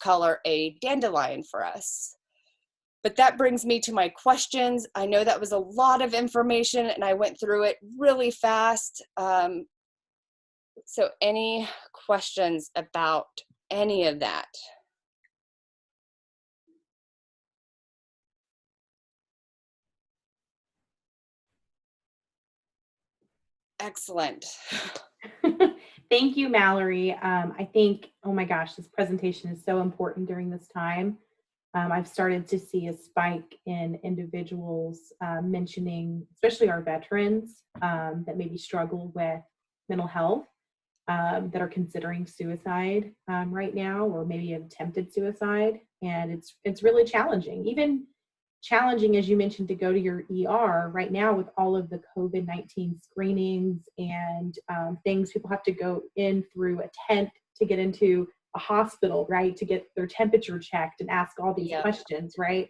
color a dandelion for us. But that brings me to my questions. I know that was a lot of information and I went through it really fast. So any questions about any of that? Excellent.
Thank you, Mallory. I think, oh my gosh, this presentation is so important during this time. I've started to see a spike in individuals mentioning, especially our veterans that maybe struggle with mental health, that are considering suicide right now, or maybe have attempted suicide. And it's really challenging. Even challenging, as you mentioned, to go to your ER right now with all of the COVID-19 screenings and things. People have to go in through a tent to get into a hospital, right, to get their temperature checked and ask all these questions, right?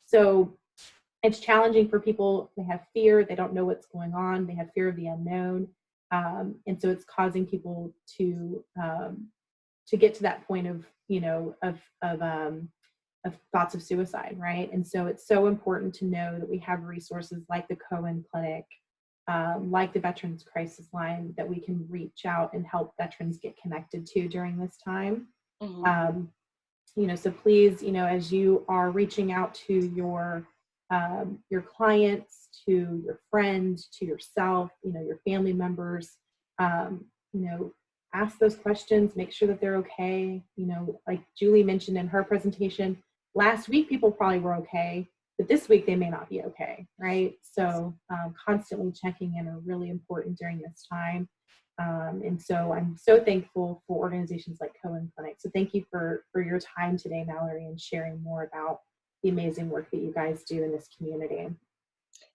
So it's challenging for people. They have fear. They don't know what's going on. They have fear of the unknown. And so it's causing people to get to that point of, of thoughts of suicide, right? And so it's so important to know that we have resources like the Cohen Clinic, like the Veterans Crisis Line, that we can reach out and help veterans get connected to during this time. So please, as you are reaching out to your clients, to your friends, to yourself, your family members, ask those questions, make sure that they're okay. Like Julie mentioned in her presentation, last week people probably were okay, but this week they may not be okay, right? So constantly checking in are really important during this time. And so I'm so thankful for organizations like Cohen Clinic. So thank you for your time today, Mallory, and sharing more about the amazing work that you guys do in this community.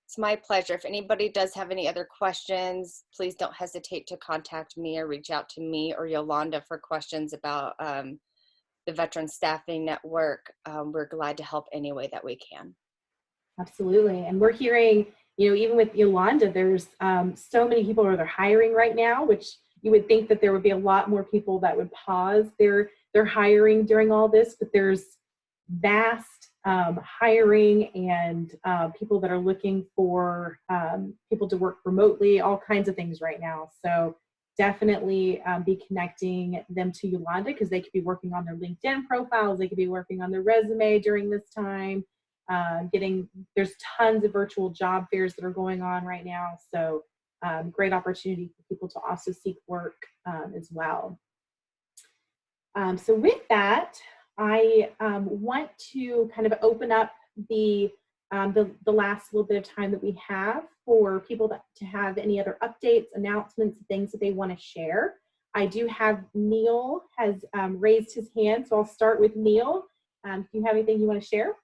It's my pleasure. If anybody does have any other questions, please don't hesitate to contact me or reach out to me or Yolanda for questions about the Veteran Staffing Network. We're glad to help any way that we can.
Absolutely. And we're hearing, even with Yolanda, there's so many people that are hiring right now, which you would think that there would be a lot more people that would pause their hiring during all this, but there's vast hiring and people that are looking for people to work remotely, all kinds of things right now. So definitely be connecting them to Yolanda, because they could be working on their LinkedIn profiles, they could be working on their resume during this time. There's tons of virtual job fairs that are going on right now. So great opportunity for people to also seek work as well. So with that, I want to kind of open up the last little bit of time that we have for people to have any other updates, announcements, things that they want to share. I do have Neil has raised his hand, so I'll start with Neil. Do you have anything you want to share?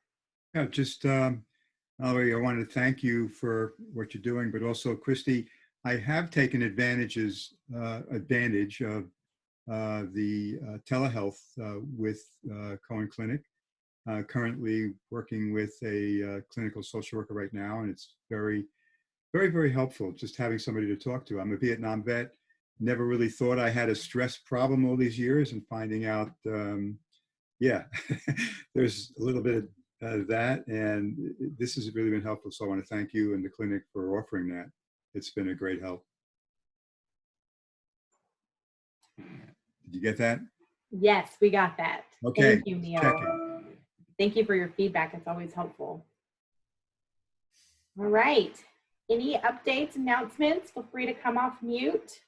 Yeah, just Mallory, I wanted to thank you for what you're doing, but also Christy, I have taken advantage of the telehealth with Cohen Clinic. Currently working with a clinical social worker right now, and it's very, very, very helpful just having somebody to talk to. I'm a Vietnam vet, never really thought I had a stress problem all these years, and finding out, yeah, there's a little bit of that, and this has really been helpful. So I want to thank you and the clinic for offering that. It's been a great help. Did you get that?
Yes, we got that.
Okay.
Thank you, Neil.
Checking.
Thank you for your feedback. It's always helpful. All right. Any updates, announcements? Feel free to come off mute.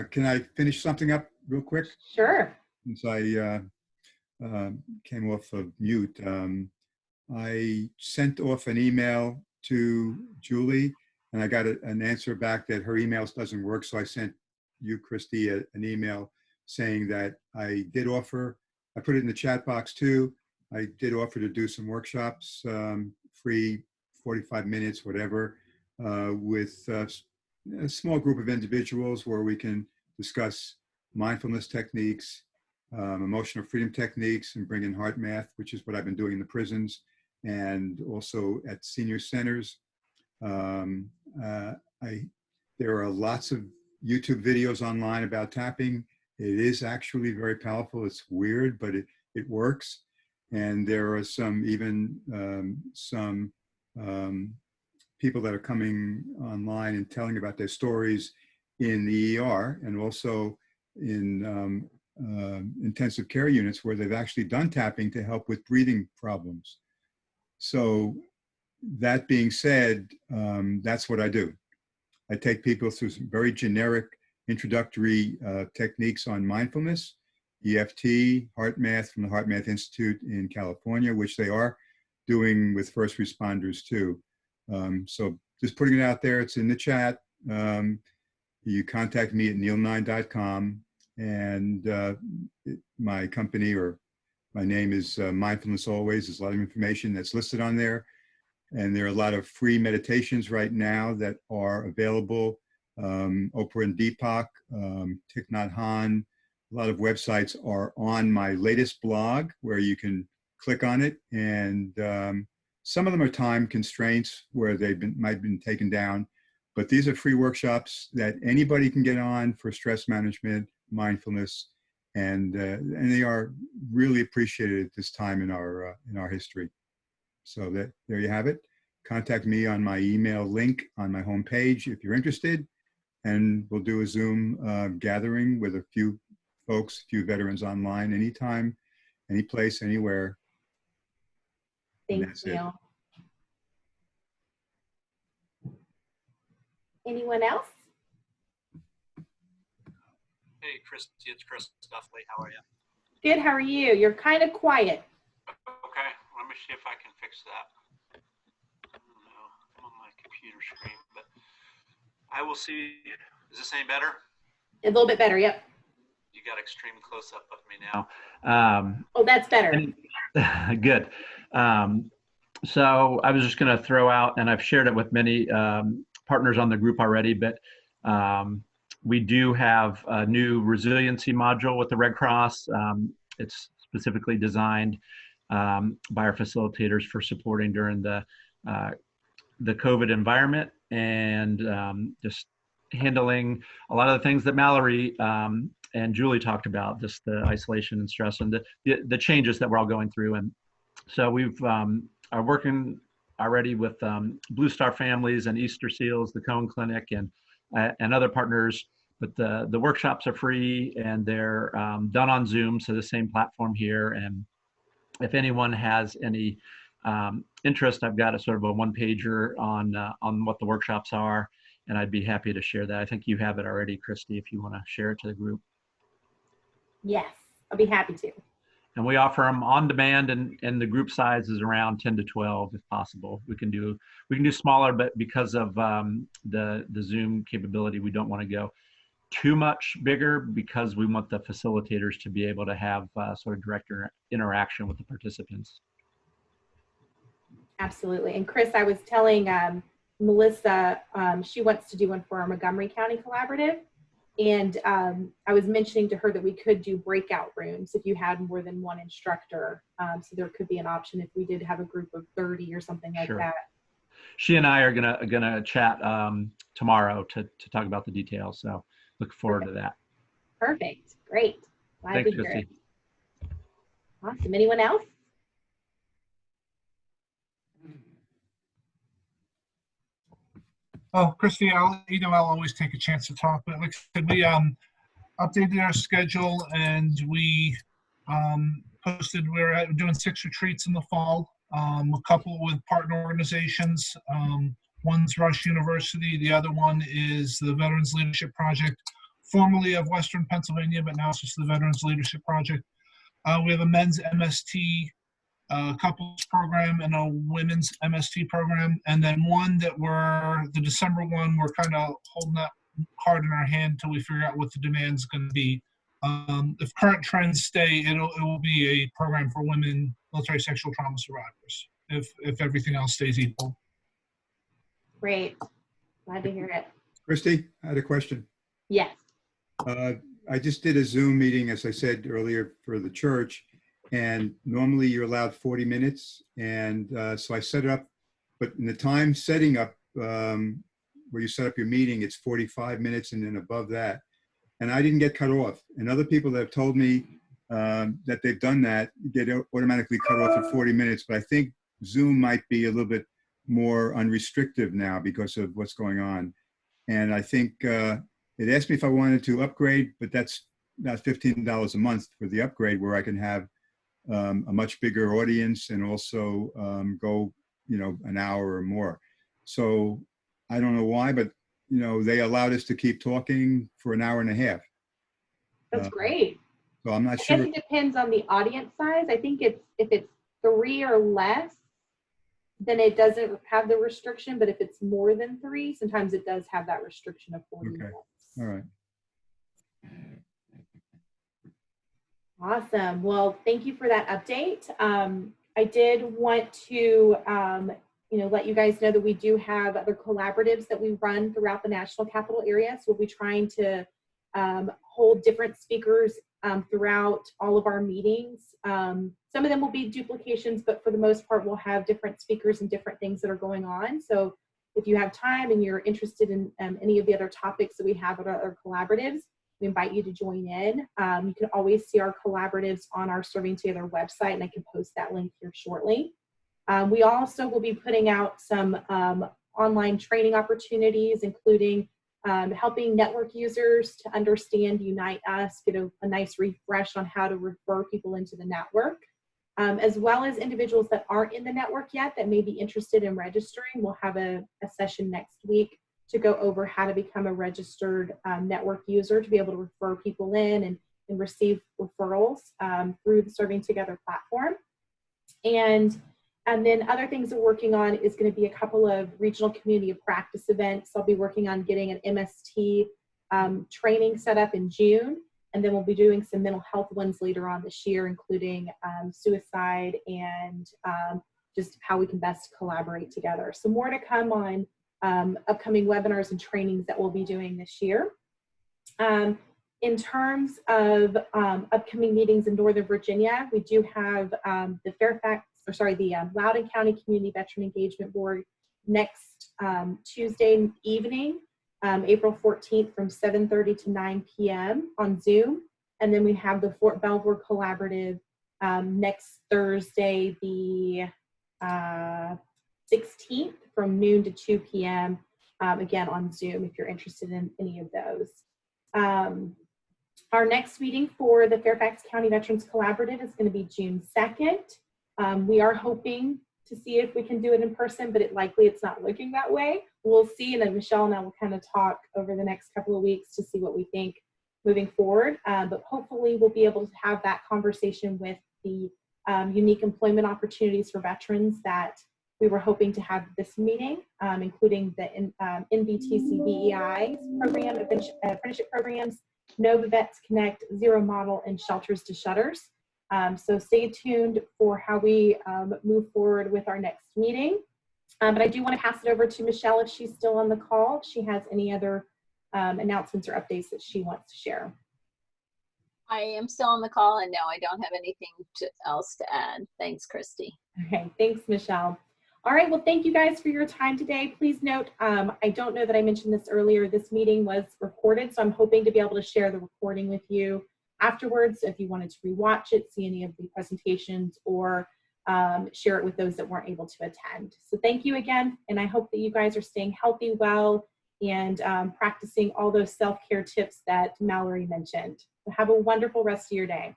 Can I finish something up real quick?
Sure.
Since I came off of mute. I sent off an email to Julie, and I got an answer back that her emails doesn't work. So I sent you, Christy, an email saying that I did offer. I put it in the chat box too. I did offer to do some workshops, free 45 minutes, whatever, with a small group of individuals where we can discuss mindfulness techniques, emotional freedom techniques, and bring in heart math, which is what I've been doing in the prisons and also at senior centers. There are lots of YouTube videos online about tapping. It is actually very powerful. It's weird, but it works. And there are some people that are coming online and telling about their stories in the ER and also in intensive care units where they've actually done tapping to help with breathing problems. So that being said, that's what I do. I take people through some very generic introductory techniques on mindfulness, EFT, heart math from the Heart Math Institute in California, which they are doing with first responders too. So just putting it out there, it's in the chat. You contact me at neil9.com, and my company or my name is Mindfulness Always. There's a lot of information that's listed on there. And there are a lot of free meditations right now that are available. Oprah and Deepak, Thich Nhat Hanh, a lot of websites are on my latest blog where you can click on it. And some of them are time constraints where they've might have been taken down. But these are free workshops that anybody can get on for stress management, mindfulness, and they are really appreciated at this time in our history. So there you have it. Contact me on my email link on my homepage if you're interested, and we'll do a Zoom gathering with a few folks, a few veterans online, anytime, any place, anywhere.
Thank you. Anyone else?
Hey, Christy, it's Chris Duffley. How are you?
Good, how are you? You're kind of quiet.
Okay, let me see if I can fix that. I don't know, I'm on my computer screen, but I will see. Is this any better?
A little bit better, yep.
You got extreme close up of me now.
Oh, that's better.
Good. So I was just going to throw out, and I've shared it with many partners on the group already, but we do have a new resiliency module with the Red Cross. It's specifically designed by our facilitators for supporting during the COVID environment, and just handling a lot of the things that Mallory and Julie talked about, just the isolation and stress and the changes that we're all going through. And so we've are working already with Blue Star Families and Easter Seals, the Cohen Clinic, and other partners. But the workshops are free, and they're done on Zoom, so the same platform here. And if anyone has any interest, I've got a sort of a one-pager on what the workshops are, and I'd be happy to share that. I think you have it already, Christy, if you want to share it to the group.
Yes, I'll be happy to.
And we offer them on demand, and the group size is around 10 to 12 if possible. We can do smaller, but because of the Zoom capability, we don't want to go too much bigger because we want the facilitators to be able to have sort of direct interaction with the participants.
Absolutely. And Chris, I was telling Melissa, she wants to do one for our Montgomery County Collaborative. And I was mentioning to her that we could do breakout rooms if you had more than one instructor. So there could be an option if we did have a group of 30 or something like
Sure.
that.
She and I are gonna chat tomorrow to talk about the details. So look forward to that.
Perfect. Great. Glad
Thanks,
to hear
Christy.
it. Awesome. Anyone else?
Oh, Christy, I'll always take a chance to talk. But like I said, we updated our schedule, and we posted we're doing 6 retreats in the fall. A couple with partner organizations. One's Rush University. The other one is the Veterans Leadership Project, formerly of Western Pennsylvania, but now it's just the Veterans Leadership Project. We have a men's MST couples program and a women's MST program. And then one that the December one, we're kind of holding that card in our hand until we figure out what the demand's going to be. If current trends stay, it will be a program for women military sexual trauma survivors, if everything else stays equal.
Great. Glad to hear it.
Christy, I had a question.
Yes.
I just did a Zoom meeting, as I said earlier, for the church, and normally you're allowed 40 minutes. And so I set it up, but in the time setting up, where you set up your meeting, it's 45 minutes and then above that. And I didn't get cut off. And other people that have told me that they've done that get automatically cut off at 40 minutes. But I think Zoom might be a little bit more unrestrictive now because of what's going on. And I think it asked me if I wanted to upgrade, but that's about $15 a month for the upgrade, where I can have a much bigger audience and also go, an hour or more. So I don't know why, but they allowed us to keep talking for an hour and a half.
That's great.
So I'm not
I
sure.
guess it depends on the audience size. I think if it's 3 or less, then it doesn't have the restriction. But if it's more than 3, sometimes it does have that restriction of 40 minutes.
All right.
Awesome. Well, thank you for that update. I did want to, let you guys know that we do have other collaboratives that we run throughout the national capital area. So we'll be trying to hold different speakers throughout all of our meetings. Some of them will be duplications, but for the most part, we'll have different speakers and different things that are going on. So if you have time and you're interested in any of the other topics that we have at our other collaboratives, we invite you to join in. You can always see our collaboratives on our Serving Together website, and I can post that link here shortly. We also will be putting out some online training opportunities, including helping network users to understand Unite Us, get a nice refresh on how to refer people into the network, as well as individuals that aren't in the network yet that may be interested in registering. We'll have a session next week to go over how to become a registered network user to be able to refer people in and receive referrals through the Serving Together platform. And then other things we're working on is going to be a couple of regional community of practice events. I'll be working on getting an MST training set up in June, and then we'll be doing some mental health ones later on this year, including suicide and just how we can best collaborate together. So more to come on upcoming webinars and trainings that we'll be doing this year. In terms of upcoming meetings in Northern Virginia, we do have the Loudoun County Community Veteran Engagement Board next Tuesday evening, April 14th from 7:30 to 9 p.m. on Zoom. And then we have the Fort Belvoir Collaborative next Thursday, the 16th from noon to 2 p.m. Again on Zoom if you're interested in any of those. Our next meeting for the Fairfax County Veterans Collaborative is going to be June 2nd. We are hoping to see if we can do it in person, but it's not looking that way. We'll see, and then Michelle and I will kind of talk over the next couple of weeks to see what we think moving forward. But hopefully we'll be able to have that conversation with the unique employment opportunities for veterans that we were hoping to have this meeting, including the NVTC BEI program, apprenticeship programs, Nova Vets Connect, Zero Model, and Shelters to Shutters. So stay tuned for how we move forward with our next meeting. But I do want to pass it over to Michelle if she's still on the call, if she has any other announcements or updates that she wants to share.
I am still on the call, and no, I don't have anything else to add. Thanks, Christy.
Okay, thanks, Michelle. All right, well, thank you guys for your time today. Please note, I don't know that I mentioned this earlier, this meeting was recorded, so I'm hoping to be able to share the recording with you afterwards if you wanted to rewatch it, see any of the presentations, or share it with those that weren't able to attend. So thank you again, and I hope that you guys are staying healthy, well, and practicing all those self-care tips that Mallory mentioned. So have a wonderful rest of your day.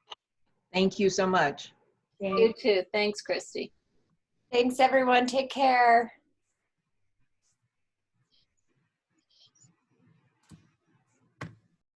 Thank you so much.
You too. Thanks, Christy.
Thanks, everyone. Take care.